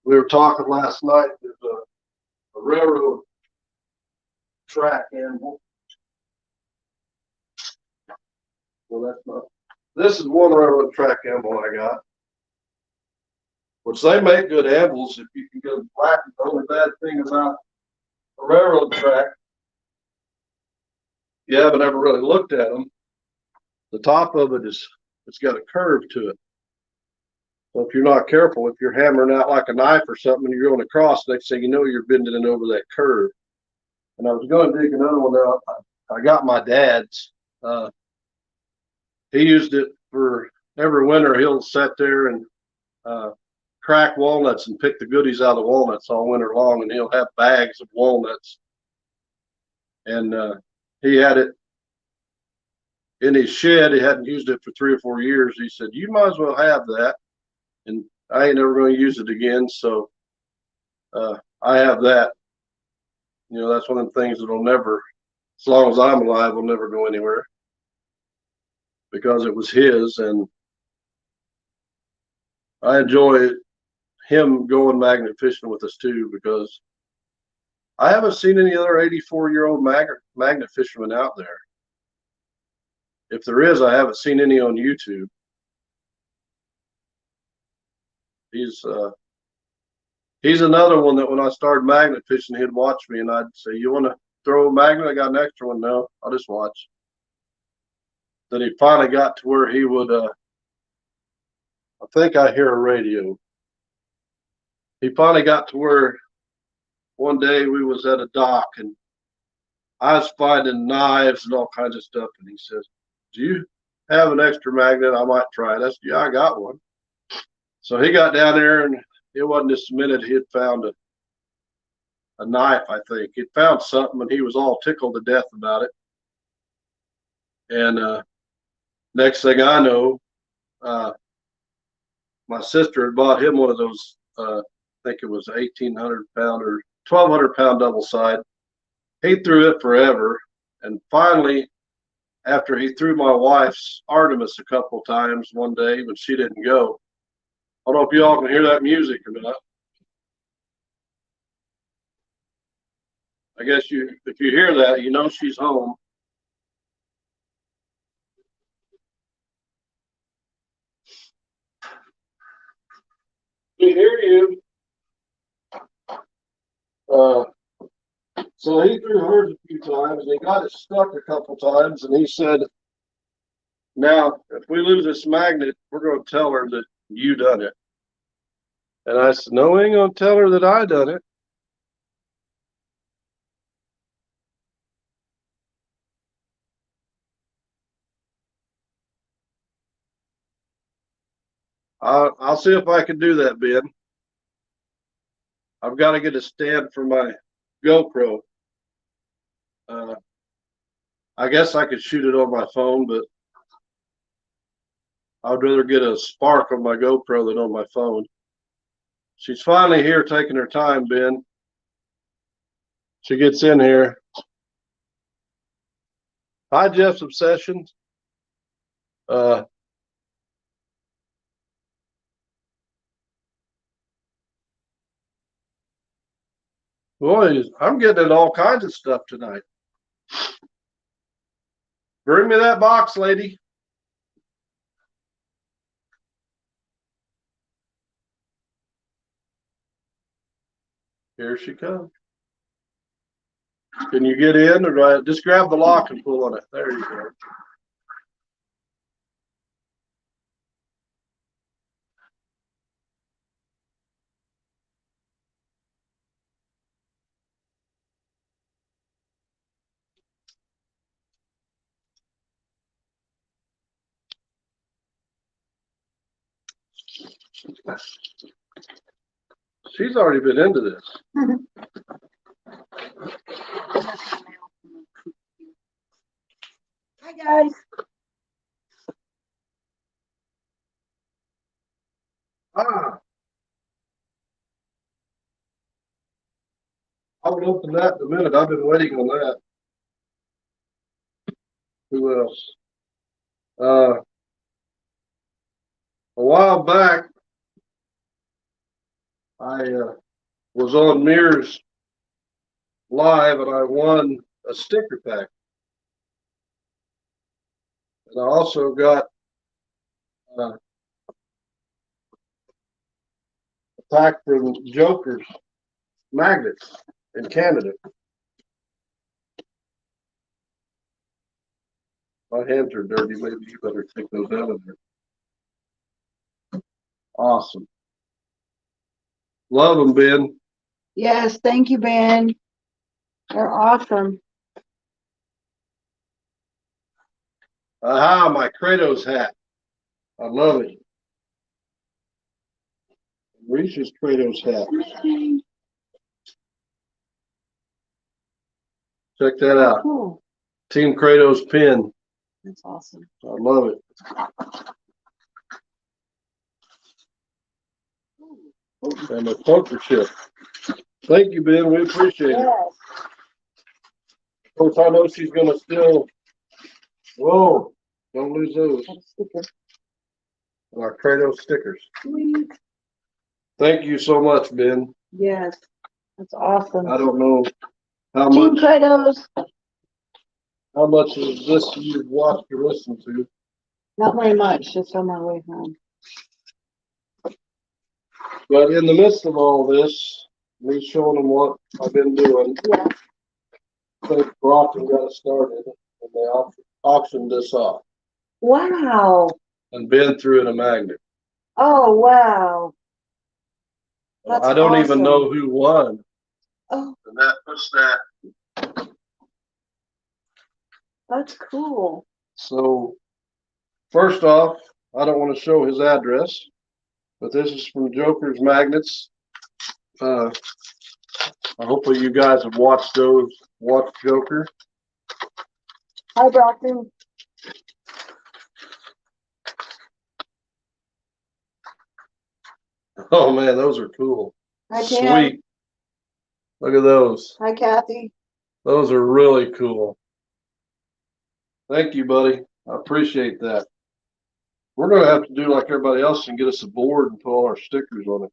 we were talking last night. There's a railroad track anvil. Well, that's not. This is one railroad track anvil I got, which they make good anvils if you can get them flattened. The only bad thing about a railroad track, you haven't ever really looked at them. The top of it is, it's got a curve to it. So if you're not careful, if you're hammering out like a knife or something and you're going across, next thing you know, you're bending it over that curve. And I was going to dig another one out. I got my dad's. He used it for every winter. He'll sit there and crack walnuts and pick the goodies out of the walnuts all winter long, and he'll have bags of walnuts. And he had it in his shed. He hadn't used it for 3 or 4 years. He said, "You might as well have that." And I ain't never going to use it again. So I have that. You know, that's one of the things that'll never, as long as I'm alive, will never go anywhere, because it was his. And I enjoy him going magnet fishing with us too, because I haven't seen any other 84-year-old magnet fishermen out there. If there is, I haven't seen any on YouTube. He's another one that when I started magnet fishing, he'd watch me and I'd say, "You want to throw a magnet? I got an extra one." "No, I'll just watch." Then he finally got to where he would, I think I hear a radio. He finally got to where one day we was at a dock and I was finding knives and all kinds of stuff. And he says, "Do you have an extra magnet? I might try it." I said, "Yeah, I got one." So he got down there, and it wasn't just a minute he had found a knife, I think. He'd found something, and he was all tickled to death about it. And next thing I know, my sister had bought him one of those, I think it was 1,800-pound or 1,200-pound double side. He threw it forever, and finally, after he threw my wife's Artemis a couple times one day, but she didn't go. I don't know if y'all can hear that music or not. I guess if you hear that, you know she's home. We hear you. So he threw hers a few times, and he got it stuck a couple times, and he said, now, if we lose this magnet, we're going to tell her that you done it. And I said, no, we ain't going to tell her that I done it. I'll see if I can do that, Ben. I've got to get a stand for my GoPro. I guess I could shoot it on my phone, but I'd rather get a spark on my GoPro than on my phone. She's finally here taking her time, Ben. She gets in here. Hi, Jeff's Obsession. Boy, I'm getting into all kinds of stuff tonight. Bring me that box, lady. Here she comes. Can you get in, or do I just grab the lock and pull on it? There you go. She's already been into this.
Hi, guys.
Ah, I will open that in a minute. I've been waiting on that. Who else? A while back, I was on Mirrors Live, and I won a sticker pack. And I also got a pack from Joker's Magnets in Canada. My hands are dirty. Maybe you better take those out of there. Awesome. Love them, Ben.
Yes, thank you, Ben. They're awesome.
Aha, my Kratos hat. I love it. Reese's Kratos hat. Check that out.
Cool.
Team Kratos pin.
That's awesome.
I love it. And a poker chip. Thank you, Ben. We appreciate it.
Yes.
Of course, I know she's going to still. Whoa, don't lose those. Our Kratos stickers.
Sweet.
Thank you so much, Ben.
Yes, that's awesome.
I don't know how
Team
much.
Kratos.
How much of this you've watched or listened to?
Not very much, just on my way home.
But in the midst of all this, me showing them what I've been doing,
Yeah.
I think Brockton got it started, and they auctioned this off.
Wow.
And Ben threw in a magnet.
Oh, wow. That's
I don't even
awesome.
know who won.
Oh,
And that puts that.
that's cool.
So, first off, I don't want to show his address, but this is from Joker's Magnets. Hopefully you guys have watched those. Watch Joker.
Hi, Brockton.
Oh man, those are cool.
Hi, Tam.
Sweet. Look at those.
Hi, Kathy.
Those are really cool. Thank you, buddy. I appreciate that. We're gonna have to do like everybody else and get us a board and put all our stickers on it.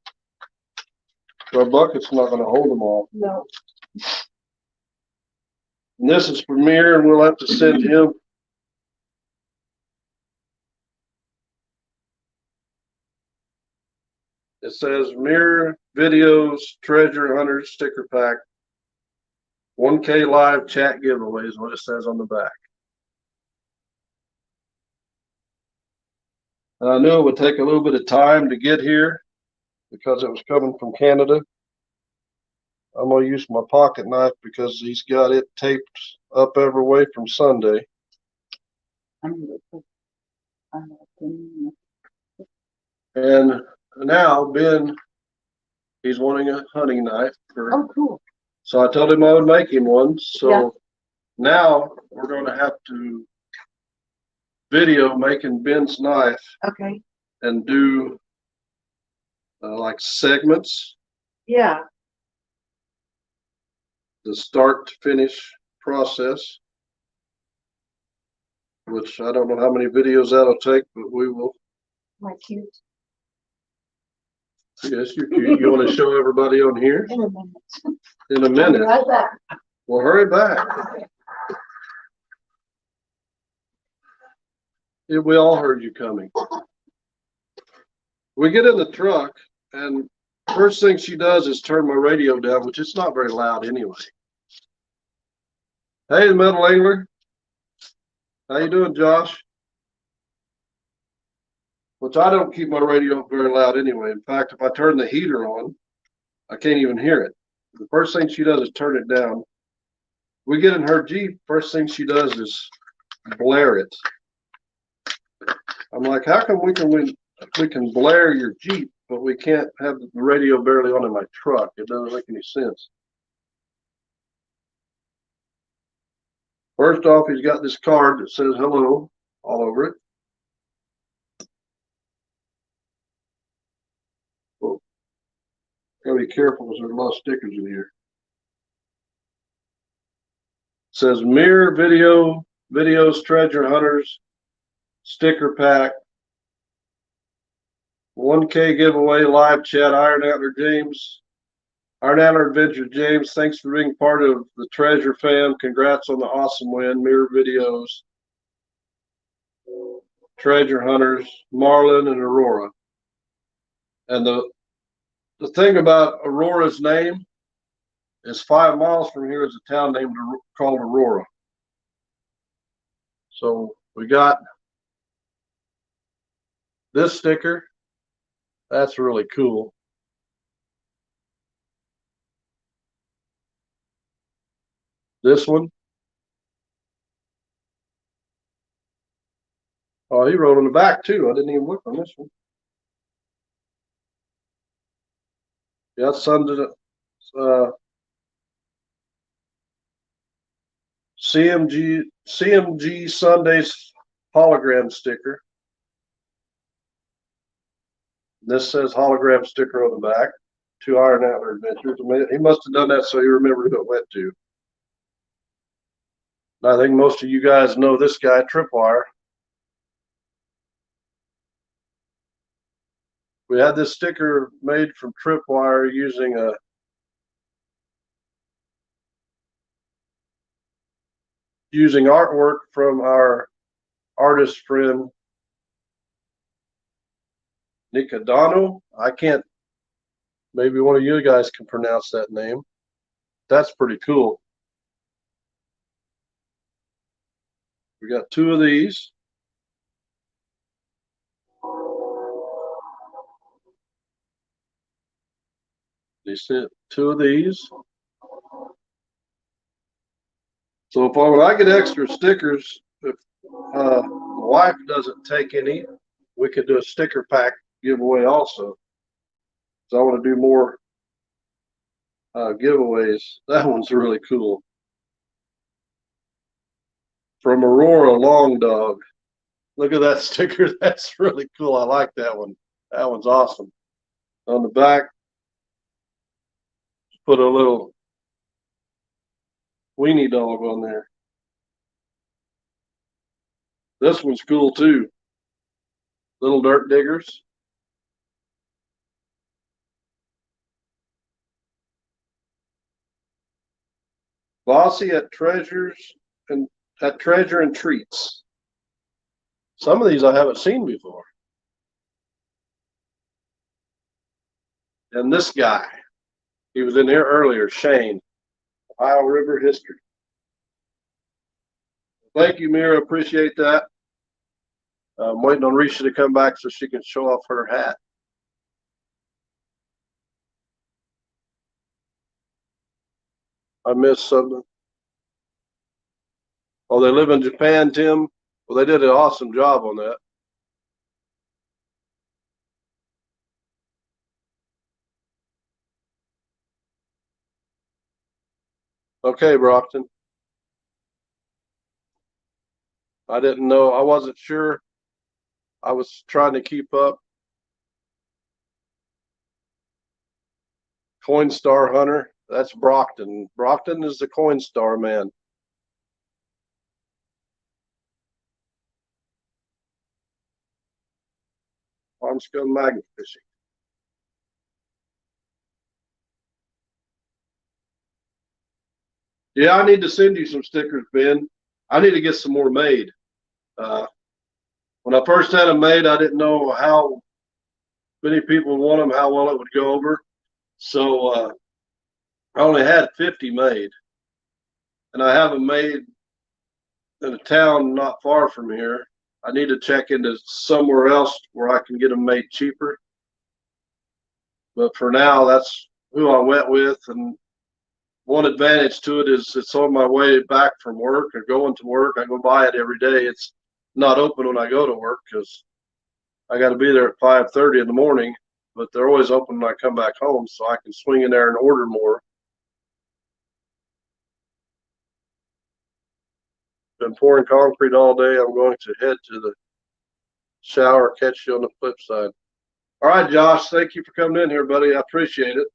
Our bucket's not gonna hold them all.
No.
And this is for Mir, and we'll have to send him. It says Mir Videos Treasure Hunters Sticker Pack. 1K live chat giveaway is what it says on the back. And I knew it would take a little bit of time to get here because it was coming from Canada. I'm going to use my pocket knife because he's got it taped up every way from Sunday. And now Ben, he's wanting a hunting knife.
Oh, cool.
So I told him I would make him one. So
Yeah.
now we're going to have to video making Ben's knife.
Okay.
And do like segments.
Yeah.
The start to finish process, which I don't know how many videos that'll take, but we will.
My cute.
Yes, you're cute. You want to show everybody on here?
In a minute.
In a minute.
Right back.
Well, hurry back. Yeah, we all heard you coming. We get in the truck, and first thing she does is turn my radio down, which it's not very loud anyway. Hey, the Metal Angler. How you doing, Josh? Which I don't keep my radio up very loud anyway. In fact, if I turn the heater on, I can't even hear it. The first thing she does is turn it down. We get in her Jeep, first thing she does is blare it. I'm like, how come we can blare your Jeep, but we can't have the radio barely on in my truck? It doesn't make any sense. First off, he's got this card that says hello all over it. Well, gotta be careful because there's a lot of stickers in here. It says Mirror Videos Treasure Hunters Sticker Pack. 1K giveaway live chat. Iron Antler James. Iron Antler Adventure James, thanks for being part of the Treasure fam. Congrats on the awesome win. Mirror Videos. Treasure Hunters, Marlin and Aurora. And the thing about Aurora's name is 5 miles from here is a town called Aurora. So we got this sticker. That's really cool. This one. Oh, he wrote on the back too. I didn't even look on this one. Yeah, Sunday, CMG Sundays hologram sticker. This says hologram sticker on the back. 2 Iron Antler Adventures. He must have done that so he remembered who it went to. I think most of you guys know this guy, Tripwire. We had this sticker made from Tripwire using artwork from our artist friend Nicodano. I can't, maybe one of you guys can pronounce that name. That's pretty cool. We got 2 of these. They sent 2 of these. So when I get extra stickers, if the wife doesn't take any, we could do a sticker pack giveaway also. So I want to do more giveaways. That one's really cool. From Aurora Long Dog. Look at that sticker. That's really cool. I like that one. That one's awesome. On the back, put a little weenie dog on there. This one's cool too. Little dirt diggers. Glossy at Treasure and Treats. Some of these I haven't seen before. And this guy, he was in here earlier, Shane, Ohio River History. Thank you, Mira. Appreciate that. I'm waiting on Risha to come back so she can show off her hat. I missed something. Oh, they live in Japan, Tim? Well, they did an awesome job on that. Okay, Brockton. I didn't know. I wasn't sure. I was trying to keep up. Coinstar Hunter. That's Brockton. Brockton is the Coinstar man. I'm scum magnet fishing. Yeah, I need to send you some stickers, Ben. I need to get some more made. When I first had them made, I didn't know how many people would want them, how well it would go over. So I only had 50 made. And I have them made in a town not far from here. I need to check into somewhere else where I can get them made cheaper. But for now, that's who I went with. And one advantage to it is it's on my way back from work or going to work. I go by it every day. It's not open when I go to work because I got to be there at 5:30 in the morning, but they're always open when I come back home, so I can swing in there and order more. Been pouring concrete all day. I'm going to head to the shower. Catch you on the flip side. All right, Josh, thank you for coming in here, buddy. I appreciate it.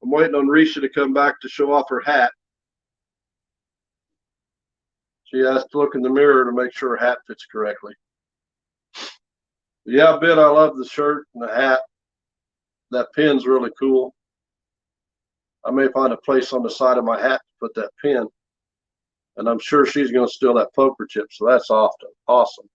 I'm waiting on Risha to come back to show off her hat. She has to look in the mirror to make sure her hat fits correctly. Yeah, Ben, I love the shirt and the hat. That pin's really cool. I may find a place on the side of my hat to put that pin. And I'm sure she's going to steal that poker chip, so that's awesome.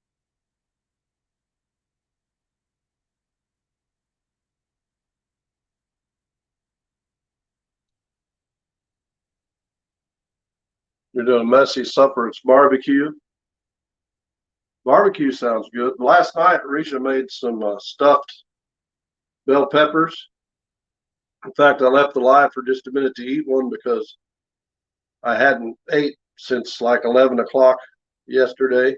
You're doing a messy supper. It's barbecue. Barbecue sounds good. Last night, Risha made some stuffed bell peppers. In fact, I left the live for just a minute to eat one because I hadn't ate since like 11 o'clock yesterday.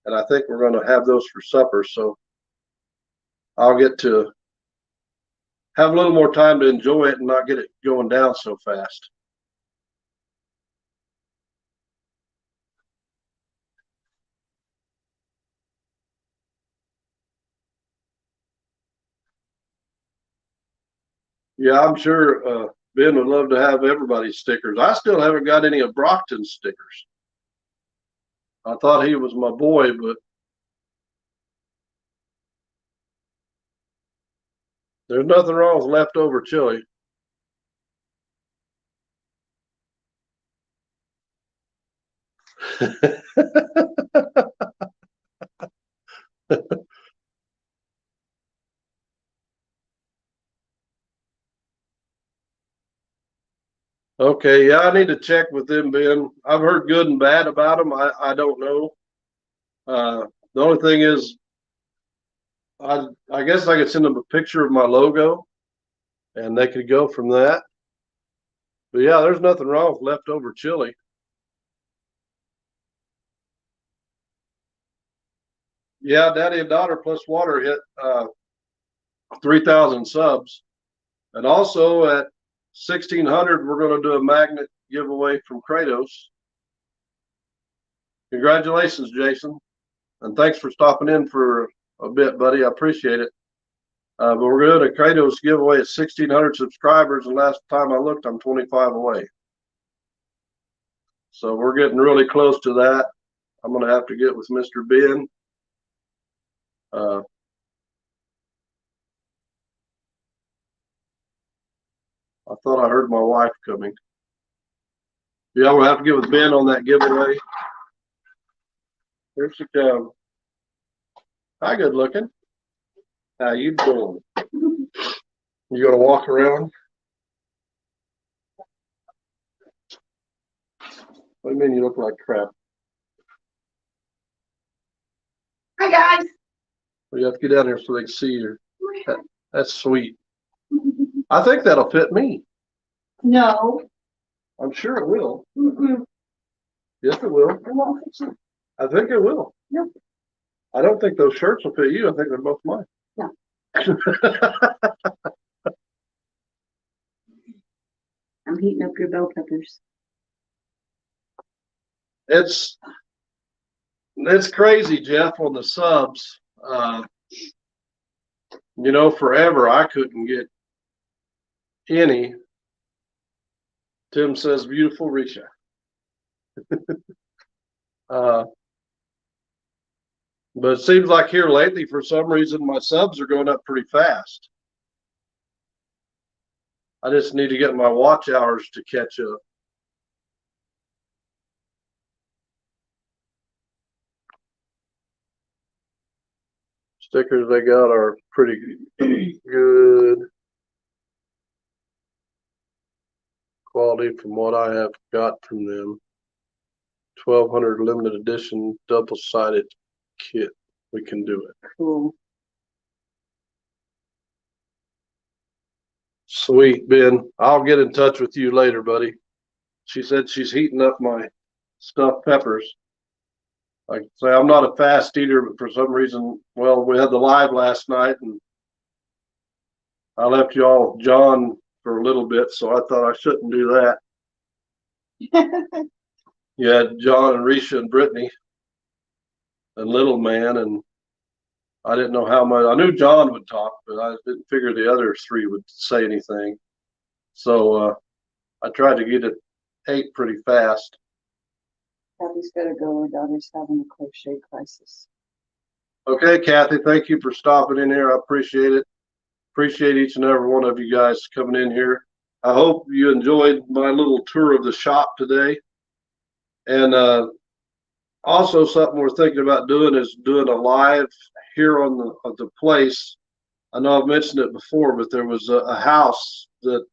And I think we're going to have those for supper. So I'll get to have a little more time to enjoy it and not get it going down so fast. Yeah, I'm sure Ben would love to have everybody's stickers. I still haven't got any of Brockton's stickers. I thought he was my boy, but there's nothing wrong with leftover chili. Okay, yeah, I need to check with them, Ben. I've heard good and bad about them. I don't know. The only thing is, I guess I could send them a picture of my logo, and they could go from that. But yeah, there's nothing wrong with leftover chili. Yeah, Daddy and Daughter Plus Water hit 3,000 subs, and also at 1,600, we're going to do a magnet giveaway from Kratos. Congratulations, Jason, and thanks for stopping in for a bit, buddy. I appreciate it. But we're doing a Kratos giveaway at 1,600 subscribers, and last time I looked, I'm 25 away. So we're getting really close to that. I'm gonna have to get with Mr. Ben. I thought I heard my wife coming. Yeah, we'll have to get with Ben on that giveaway. Here she comes. Hi, good looking. How you doing? You gonna walk around? What do you mean you look like crap?
Hi, guys.
Well, you have to get down here so they can see you. That's sweet. I think that'll fit me.
No.
I'm sure it will.
Mm-mm.
Yes, it will.
It won't fit you.
I think it will.
Nope.
I don't think those shirts will fit you. I think they're both mine.
No. I'm heating up your bell peppers.
It's crazy, Jeff, on the subs. You know, forever I couldn't get any. Tim says, beautiful Risha. But it seems like here lately, for some reason, my subs are going up pretty fast. I just need to get my watch hours to catch up. Stickers they got are pretty good quality from what I have got from them. 1200 limited edition double-sided kit. We can do it.
Cool.
Sweet, Ben. I'll get in touch with you later, buddy. She said she's heating up my stuffed peppers. Like I say, I'm not a fast eater, but for some reason, well, we had the live last night and I left y'all with John for a little bit, so I thought I shouldn't do that. You had John and Risha and Brittany and Little Man, and I didn't know how much. I knew John would talk, but I didn't figure the other three would say anything. So I tried to get it ate pretty fast.
Kathy's got to go. Her daughter's having a crochet crisis.
Okay, Kathy, thank you for stopping in here. I appreciate it. Appreciate each and every one of you guys coming in here. I hope you enjoyed my little tour of the shop today. And also something we're thinking about doing is doing a live here on the place. I know I've mentioned it before, but there was a house that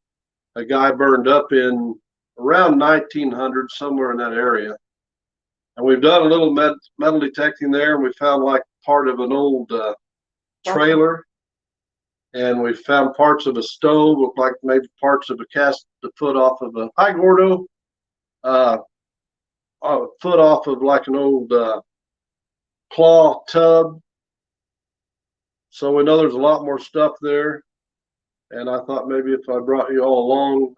a guy burned up in around 1900, somewhere in that area. And we've done a little metal detecting there, and we found like part of an old trailer. And we found parts of a stove, looked like maybe parts of the foot off of a, hi Gordo, a foot off of like an old claw tub. So we know there's a lot more stuff there. And I thought maybe if I brought you all along,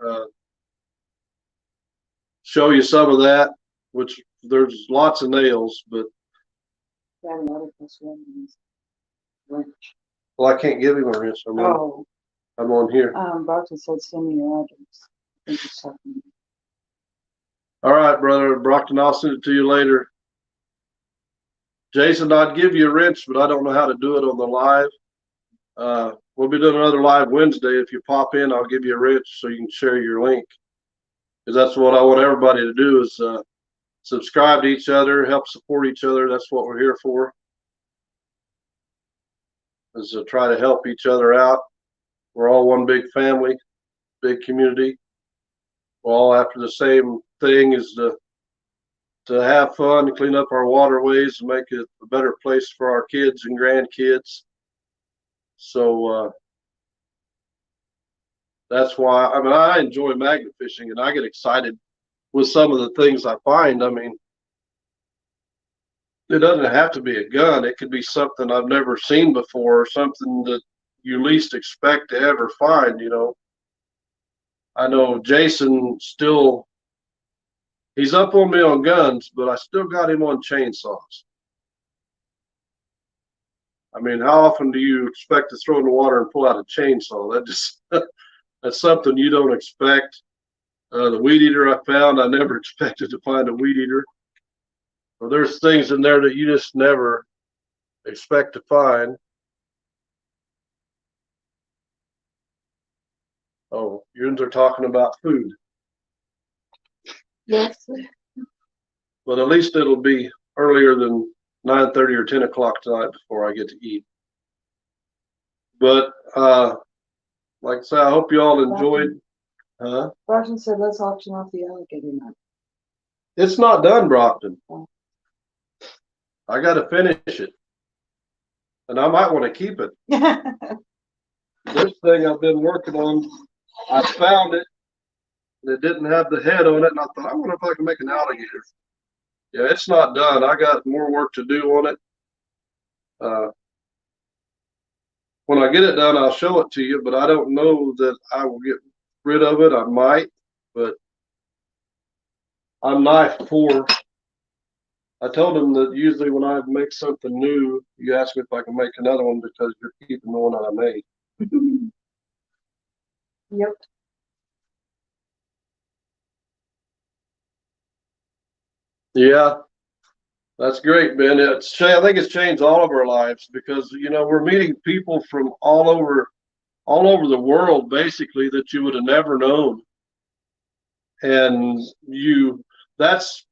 show you some of that, which there's lots of nails, but. Well, I can't give him a wrench. I'm on here.
Barton said send me your address. I think it's something.
All right, brother. Brockton, I'll send it to you later. Jason, I'd give you a wrench, but I don't know how to do it on the live. We'll be doing another live Wednesday. If you pop in, I'll give you a wrench so you can share your link. Because that's what I want everybody to do is subscribe to each other, help support each other. That's what we're here for. Is to try to help each other out. We're all one big family, big community. We're all after the same thing, is to have fun, to clean up our waterways, and make it a better place for our kids and grandkids. So that's why, I mean, I enjoy magnet fishing, and I get excited with some of the things I find. I mean, it doesn't have to be a gun. It could be something I've never seen before, or something that you least expect to ever find, you know. I know Jason still, he's up on me on guns, but I still got him on chainsaws. I mean, how often do you expect to throw in the water and pull out a chainsaw? That just, that's something you don't expect. The weed eater I found, I never expected to find a weed eater. or there's things in there that you just never expect to find. Oh, you're talking about food.
Yes.
But at least it'll be earlier than 9:30 or 10 o'clock tonight before I get to eat. But like I said, I hope you all enjoyed. Huh?
Brockton said, let's auction off the alligator nut.
It's not done, Brockton.
Oh.
I got to finish it. And I might want to keep it. This thing I've been working on, I found it. And it didn't have the head on it. And I thought, I wonder if I can make an alligator. Yeah, it's not done. I got more work to do on it. When I get it done, I'll show it to you, but I don't know that I will get rid of it. I might, but I'm knife poor. I told him that usually when I make something new, you ask me if I can make another one because you're keeping the one that I made.
Yep.
Yeah, that's great, Ben. I think it's changed all of our lives because, you know, we're meeting people from all over the world, basically, that you would have never known. And that's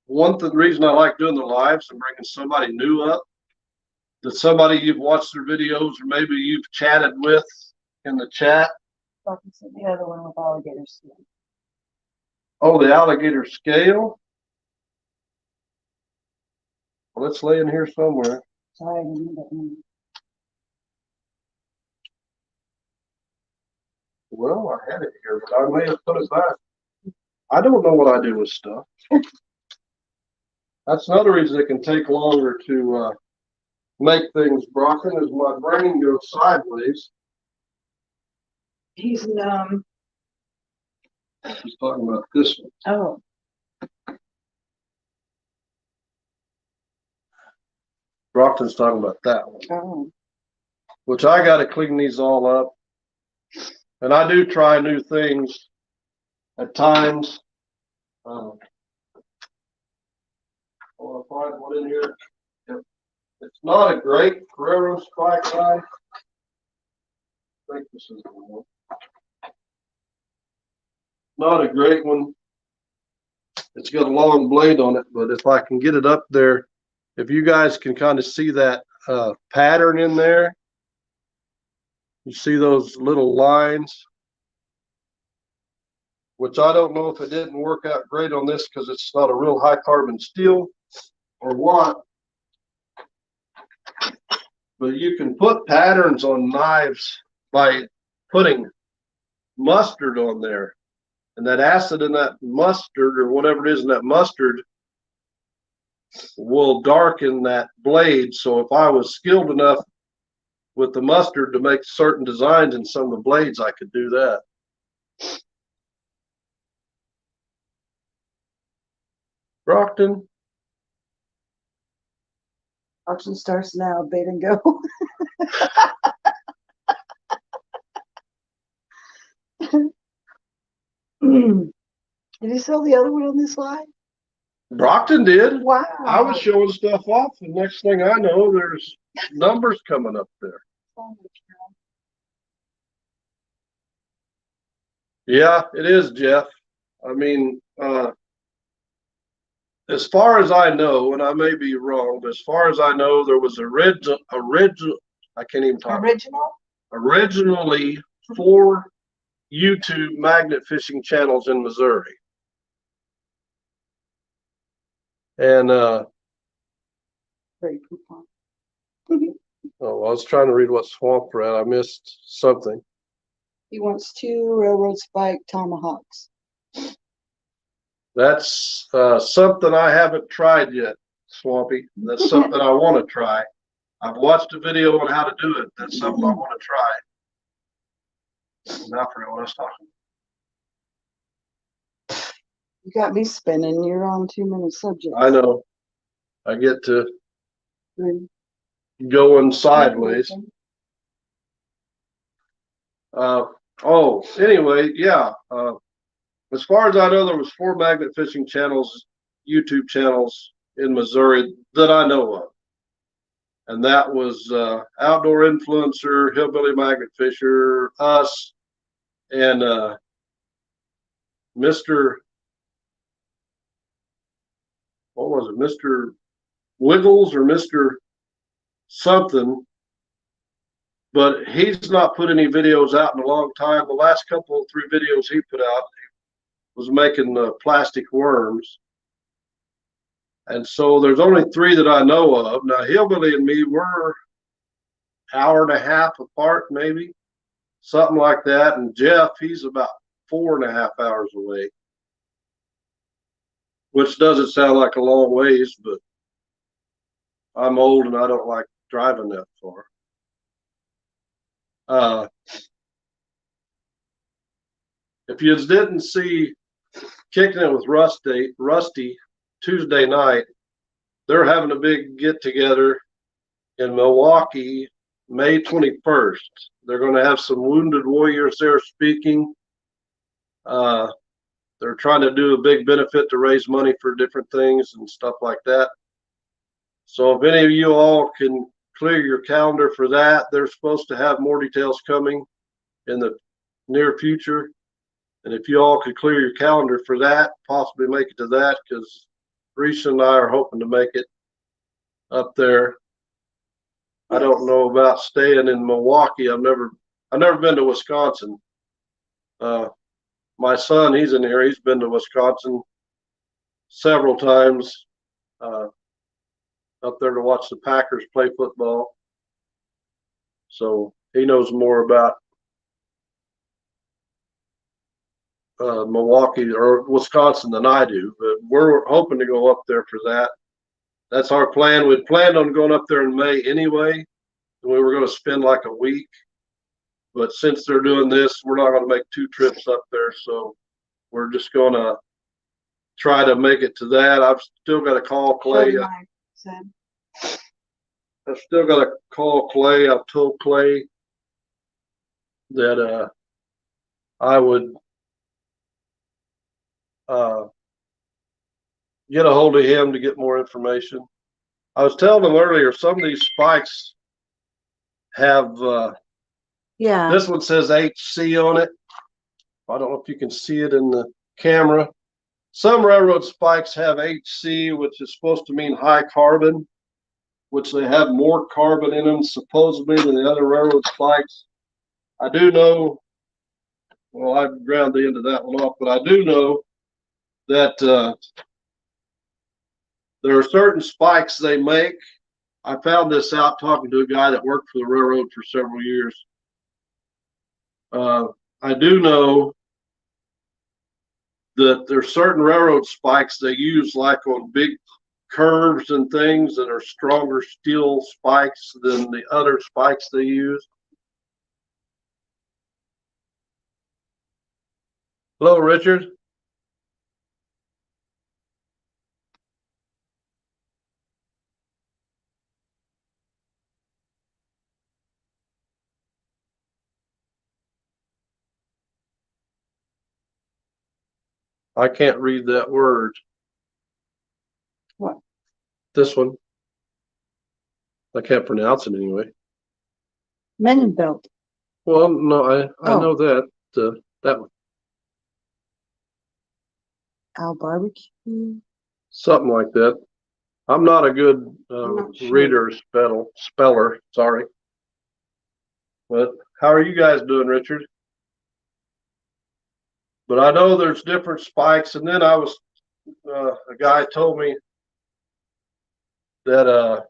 one reason I like doing the lives and bringing somebody new up, that somebody you've watched their videos or maybe you've chatted with in the chat.
The other one with alligator skin.
Oh, the alligator scale. Well, it's laying here somewhere.
Sorry, I didn't get one.
Well, I had it here, but I may have put it back. I don't know what I do with stuff. That's another reason it can take longer to make things, Brocken, is my brain goes sideways.
He's numb.
He's talking about this one.
Oh.
Brockton's talking about that one.
Oh.
Which I got to clean these all up. And I do try new things at times. I'll find one in here. It's not a great railroad strike knife. I think this is the one. Not a great one. It's got a long blade on it, but if I can get it up there, if you guys can kind of see that pattern in there, you see those little lines, which I don't know if it didn't work out great on this because it's not a real high carbon steel or what, but you can put patterns on knives by putting mustard on there. And that acid in that mustard, or whatever it is in that mustard, will darken that blade. So if I was skilled enough with the mustard to make certain designs in some of the blades, I could do that. Brockton.
Auction starts now, bait and go. Did he sell the other one on this line?
Brockton did.
Wow.
I was showing stuff off, and next thing I know, there's numbers coming up there. Yeah, it is, Jeff. I mean, as far as I know, and I may be wrong, but as far as I know, there was original. I can't even talk. Originally 4 YouTube magnet fishing channels in Missouri. And
Great coupon.
oh, I was trying to read what swamp we're at. I missed something.
He wants 2 railroad spike tomahawks.
That's something I haven't tried yet, Swampy. That's something I want to try. I've watched a video on how to do it. That's something I want to try. Now I forget what I was talking about.
You got me spinning. You're on 2-minute subjects.
I know. I get to going sideways. Anyway, yeah. As far as I know, there was 4 magnet fishing channels, YouTube channels in Missouri that I know of. And that was Outdoor Influencer, Hillbilly Magnet Fisher, us, and Mr. What was it, Mr. Wiggles or Mr. something, but he's not put any videos out in a long time. The last couple, 3 videos he put out was making plastic worms. And so there's only 3 that I know of. Now, Hillbilly and me were hour and a half apart, maybe, something like that. And Jeff, he's about 4.5 hours away, which doesn't sound like a long ways, but I'm old and I don't like driving that far. If you didn't see Kicking It with Rusty Tuesday night, they're having a big get together in Milwaukee, May 21st. They're going to have some wounded warriors there speaking. They're trying to do a big benefit to raise money for different things and stuff like that. So if any of you all can clear your calendar for that, they're supposed to have more details coming in the near future. And if you all could clear your calendar for that, possibly make it to that, because Risha and I are hoping to make it up there. I don't know about staying in Milwaukee. I've never been to Wisconsin. My son, he's in here. He's been to Wisconsin several times, up there to watch the Packers play football. So he knows more about Milwaukee or Wisconsin than I do, but we're hoping to go up there for that. That's our plan. We'd planned on going up there in May anyway, and we were going to spend like a week. But since they're doing this, we're not going to make 2 trips up there. So we're just going to try to make it to that. I've still got to call Clay. I've still got to call Clay. I've told Clay that I would get a hold of him to get more information. I was telling him earlier, some of these spikes have, this one says HC on it. I don't know if you can see it in the camera. Some railroad spikes have HC, which is supposed to mean high carbon, which they have more carbon in them supposedly than the other railroad spikes. I do know, well, I ground the end of that one off, but I do know that there are certain spikes they make. I found this out talking to a guy that worked for the railroad for several years. I do know that there's certain railroad spikes they use like on big curves and things that are stronger steel spikes than the other spikes they use. Hello, Richard. I can't read that word.
What?
This one. I can't pronounce it anyway.
Mendenbelt.
Well, no, I know that. That one.
Al barbecue.
Something like that. I'm not a good
sure.
reader speller. Sorry. But how are you guys doing, Richard? But I know there's different spikes. And then I was, a guy told me that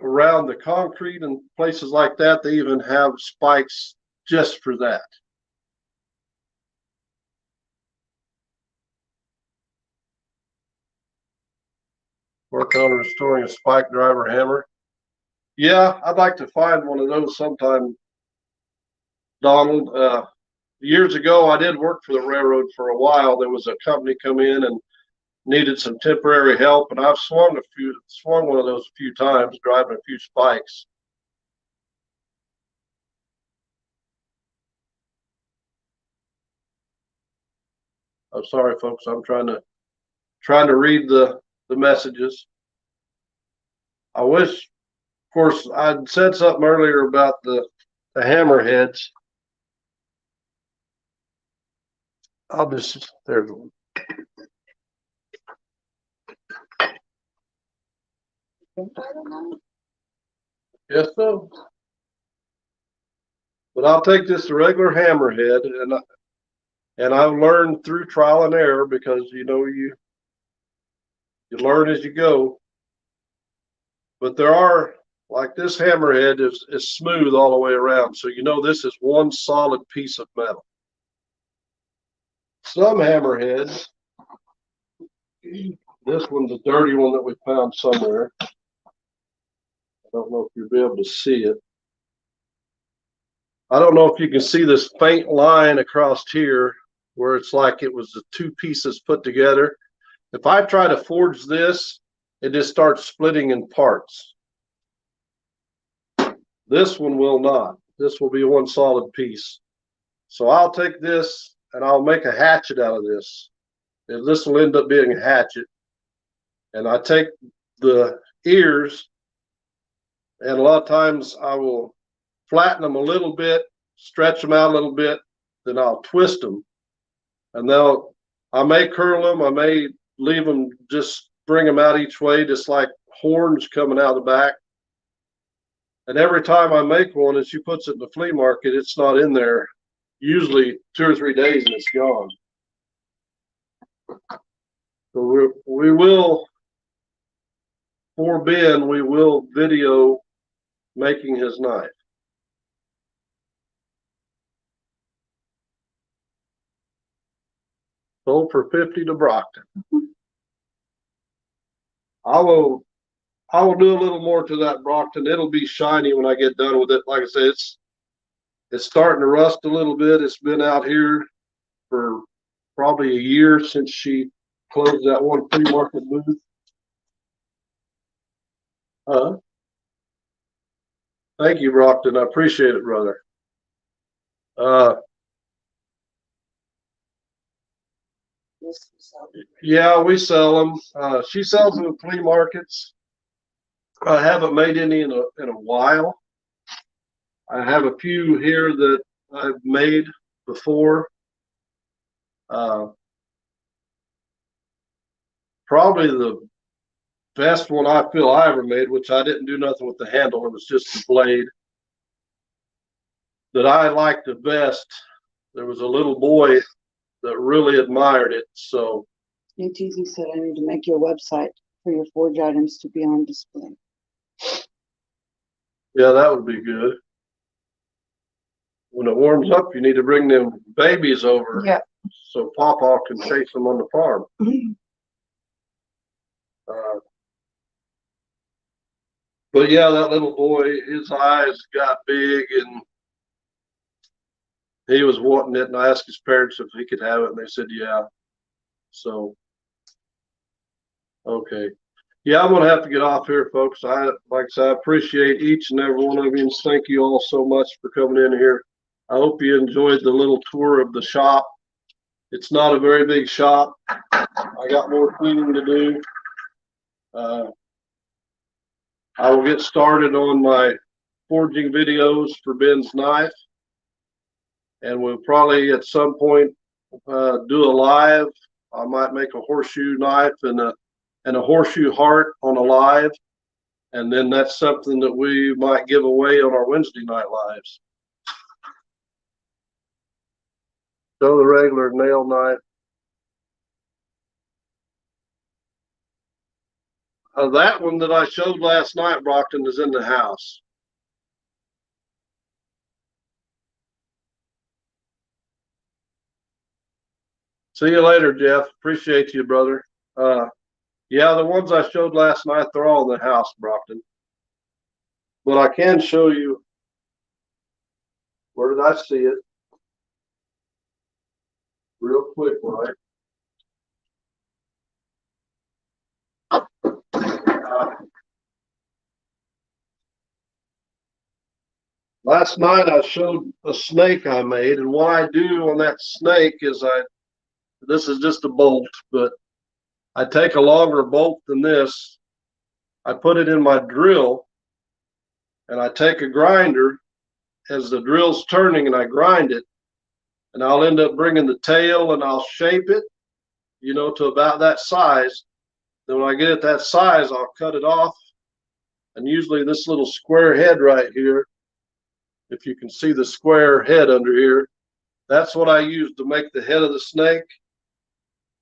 around the concrete and places like that, they even have spikes just for that. Working on restoring a spike driver hammer. Yeah, I'd like to find one of those sometime, Donald. Years ago, I did work for the railroad for a while. There was a company come in and needed some temporary help, and I've swung one of those a few times, driving a few spikes. I'm sorry, folks. I'm trying to trying to read the messages. I wish, of course, I'd said something earlier about the hammerheads. I'll just, there's one. Yes, so. But I'll take this regular hammerhead, and I've learned through trial and error, because you know you learn as you go. But there are, like this hammerhead is smooth all the way around, so you know this is one solid piece of metal. Some hammerheads, this one's a dirty one that we found somewhere. I don't know if you'll be able to see it. I don't know if you can see this faint line across here where it's like it was the two pieces put together. If I try to forge this, it just starts splitting in parts. This one will not. This will be one solid piece. So I'll take this and I'll make a hatchet out of this. And this will end up being a hatchet. And I take the ears, and a lot of times I will flatten them a little bit, stretch them out a little bit, then I'll twist them. And I may curl them, I may leave them, just bring them out each way, just like horns coming out of the back. And every time I make one, and she puts it in the flea market, it's not in there. Usually 2 or 3 days and it's gone. So we will, for Ben, we will video making his knife. Sold for $50 to Brockton. I will do a little more to that Brockton. It'll be shiny when I get done with it. Like I said, it's starting to rust a little bit. It's been out here for probably a year since she closed that one flea market booth. Thank you, Brockton. I appreciate it, brother. Yeah, we sell them. She sells them at flea markets. I haven't made any in a while. I have a few here that I've made before. Probably the best one I feel I ever made, which I didn't do nothing with the handle, it was just the blade, that I liked the best. There was a little boy that really admired it. So
ATZ said I need to make you a website for your forge items to be on display.
yeah, that would be good. When it warms up, you need to bring them babies over.
Yeah.
So Pawpaw can chase them on the farm. But yeah, that little boy, his eyes got big and he was wanting it, and I asked his parents if he could have it, and they said yeah. So okay. Yeah, I'm gonna have to get off here, folks. Like I said, I appreciate each and every one of you, and thank you all so much for coming in here. I hope you enjoyed the little tour of the shop. It's not a very big shop. I got more cleaning to do. I will get started on my forging videos for Ben's knife, and we'll probably at some point do a live. I might make a horseshoe knife and a horseshoe heart on a live, and then that's something that we might give away on our Wednesday night lives. So the regular nail knife. That one that I showed last night, Brockton, is in the house. See you later, Jeff. Appreciate you, brother. Yeah, the ones I showed last night, they're all in the house, Brockton. But I can show you. Where did I see it? Real quick, right? Last night I showed a snake I made, and what I do on that snake is this is just a bolt, but I take a longer bolt than this, I put it in my drill, and I take a grinder as the drill's turning and I grind it, and I'll end up bringing the tail and I'll shape it, you know, to about that size. Then when I get it that size, I'll cut it off. And usually this little square head right here, if you can see the square head under here, that's what I use to make the head of the snake.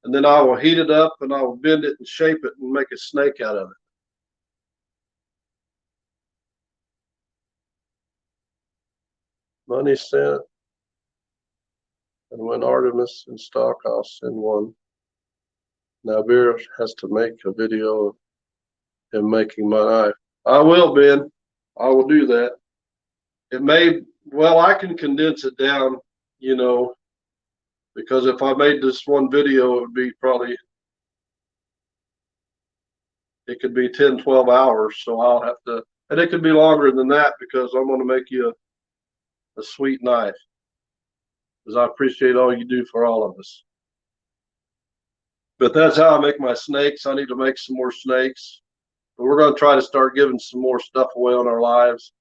And then I will heat it up and I will bend it and shape it and make a snake out of it. Money sent. And when Artemis in stock, I'll send one. Now Beer has to make a video of him making my knife. I will, Ben. I will do that. It may, well, I can condense it down, you know, because if I made this one video, it would be probably, it could be 10, 12 hours. So I'll have to, and it could be longer than that because I'm going to make you a sweet knife. Because I appreciate all you do for all of us. But that's how I make my snakes. I need to make some more snakes. But we're going to try to start giving some more stuff away on our lives.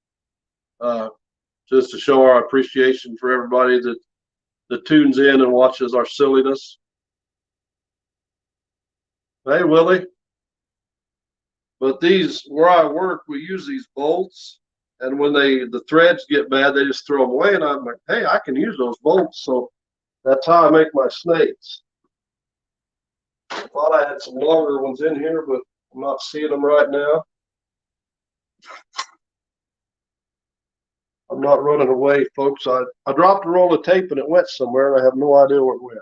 Just to show our appreciation for everybody that tunes in and watches our silliness. Hey, Willie. But these, where I work, we use these bolts. And when the threads get bad, they just throw them away. And I'm like, hey, I can use those bolts. So that's how I make my snakes. I thought I had some longer ones in here, but I'm not seeing them right now. I'm not running away, folks. I dropped a roll of tape and it went somewhere, and I have no idea where it went.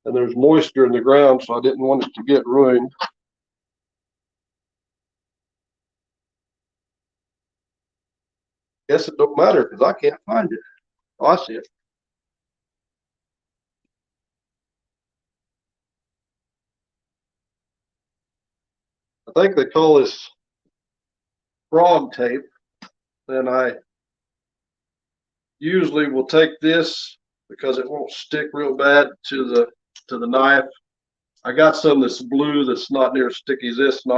And there's moisture in the ground, so I didn't want it to get ruined. Guess it don't matter because I can't find it. Oh, I see it. I think they call this frog tape. And I usually will take this because it won't stick real bad to the knife. I got some that's blue that's not near as sticky as this, and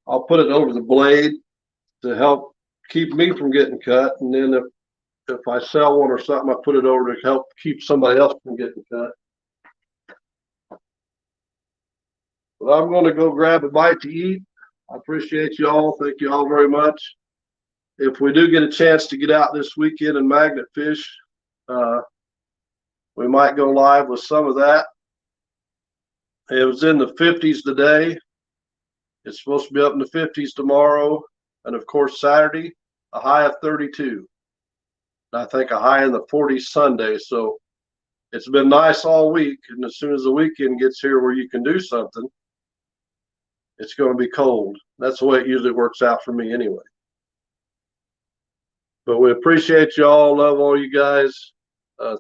I'll put it over the blade to help keep me from getting cut. And then if I sell one or something, I put it over to help keep somebody else from getting cut. But I'm going to go grab a bite to eat. I appreciate you all. Thank you all very much. If we do get a chance to get out this weekend and magnet fish, we might go live with some of that. It was in the 50s today. It's supposed to be up in the 50s tomorrow. And of course, Saturday, a high of 32. And I think a high in the 40s Sunday. So it's been nice all week. And as soon as the weekend gets here where you can do something, it's going to be cold. That's the way it usually works out for me anyway. But we appreciate you all, love all you guys.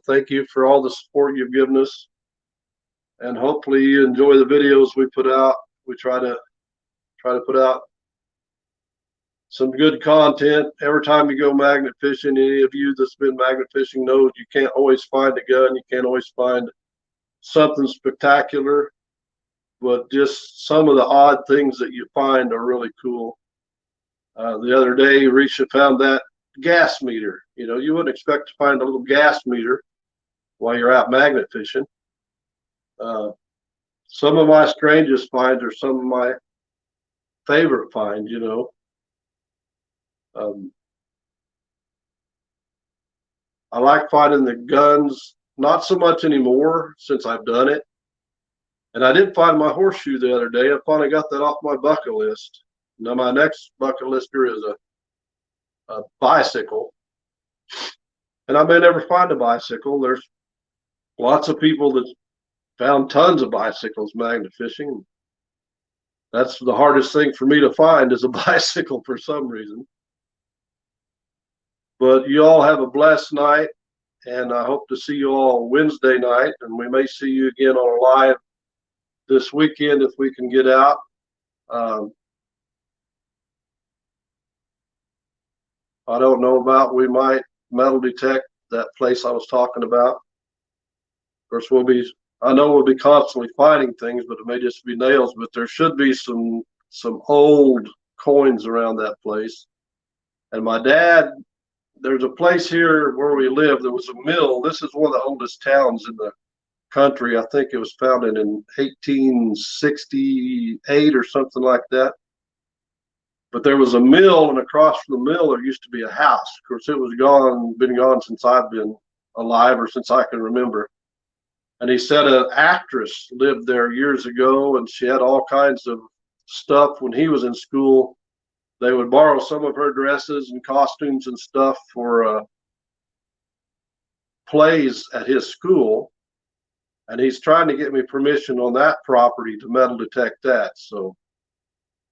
Thank you for all the support you've given us. And hopefully you enjoy the videos we put out. We try to put out some good content. Every time you go magnet fishing, any of you that's been magnet fishing knows you can't always find a gun. You can't always find something spectacular. But just some of the odd things that you find are really cool. The other day, Risha found that gas meter. You know, you wouldn't expect to find a little gas meter while you're out magnet fishing. Some of my strangest finds are some of my favorite finds, you know. I like finding the guns, not so much anymore since I've done it. And I did find my horseshoe the other day. I finally got that off my bucket list. Now my next bucket lister is a bicycle. And I may never find a bicycle. There's lots of people that found tons of bicycles magnet fishing. That's the hardest thing for me to find is a bicycle for some reason. But you all have a blessed night, and I hope to see you all Wednesday night, and we may see you again on a live this weekend if we can get out. I don't know about, we might metal detect that place I was talking about. Of course, we'll be I know we'll be constantly finding things, but it may just be nails. But there should be some old coins around that place. And my dad, there's a place here where we live. There was a mill. This is one of the oldest towns in the country. I think it was founded in 1868 or something like that. But there was a mill, and across from the mill there used to be a house. Of course, it was been gone since I've been alive, or since I can remember. And he said an actress lived there years ago, and she had all kinds of stuff. When he was in school, they would borrow some of her dresses and costumes and stuff for plays at his school. And he's trying to get me permission on that property to metal detect that. So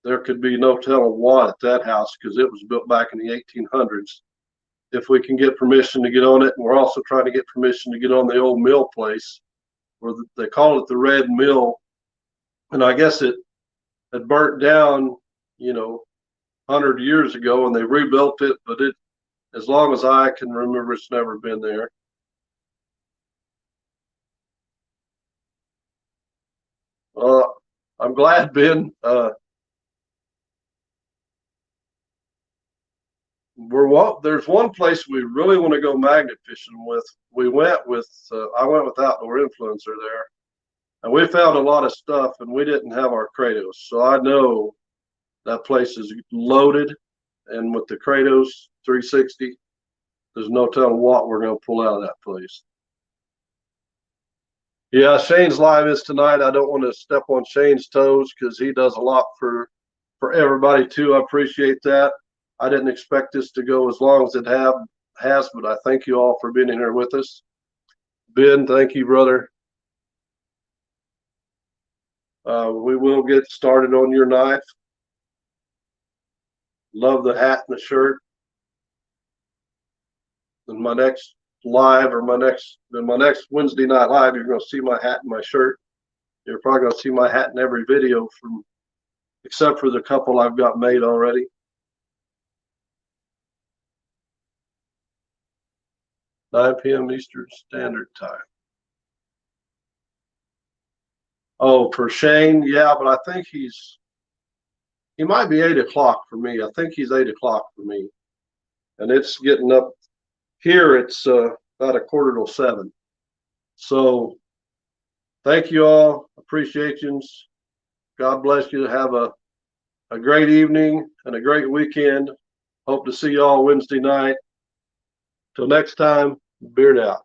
there could be no telling what at that house, because it was built back in the 1800s. If we can get permission to get on it. And we're also trying to get permission to get on the old mill place, where they call it the Red Mill. And I guess it had burnt down, 100 years ago, and they rebuilt it. But it, as long as I can remember, it's never been there. I'm glad, Ben. There's one place we really want to go magnet fishing with. I went with Outdoor Influencer there, and we found a lot of stuff, and we didn't have our Kratos. So I know that place is loaded, and with the Kratos 360, there's no telling what we're going to pull out of that place. Yeah, Shane's live is tonight. I don't want to step on Shane's toes, because he does a lot for everybody too. I appreciate that. I didn't expect this to go as long as it has, but I thank you all for being in here with us. Ben, thank you, brother. We will get started on your knife. Love the hat and the shirt. In my next live, or my next Wednesday night live, you're going to see my hat and my shirt. You're probably going to see my hat in every video, except for the couple I've got made already. $9 p.m. Eastern Standard Time. Oh, for Shane, yeah, but I think he might be 8 o'clock for me. I think he's 8 o'clock for me, and it's getting up here. It's about 6:45. So, thank you all. Appreciations. God bless you. Have a great evening and a great weekend. Hope to see you all Wednesday night. Till next time, beard out.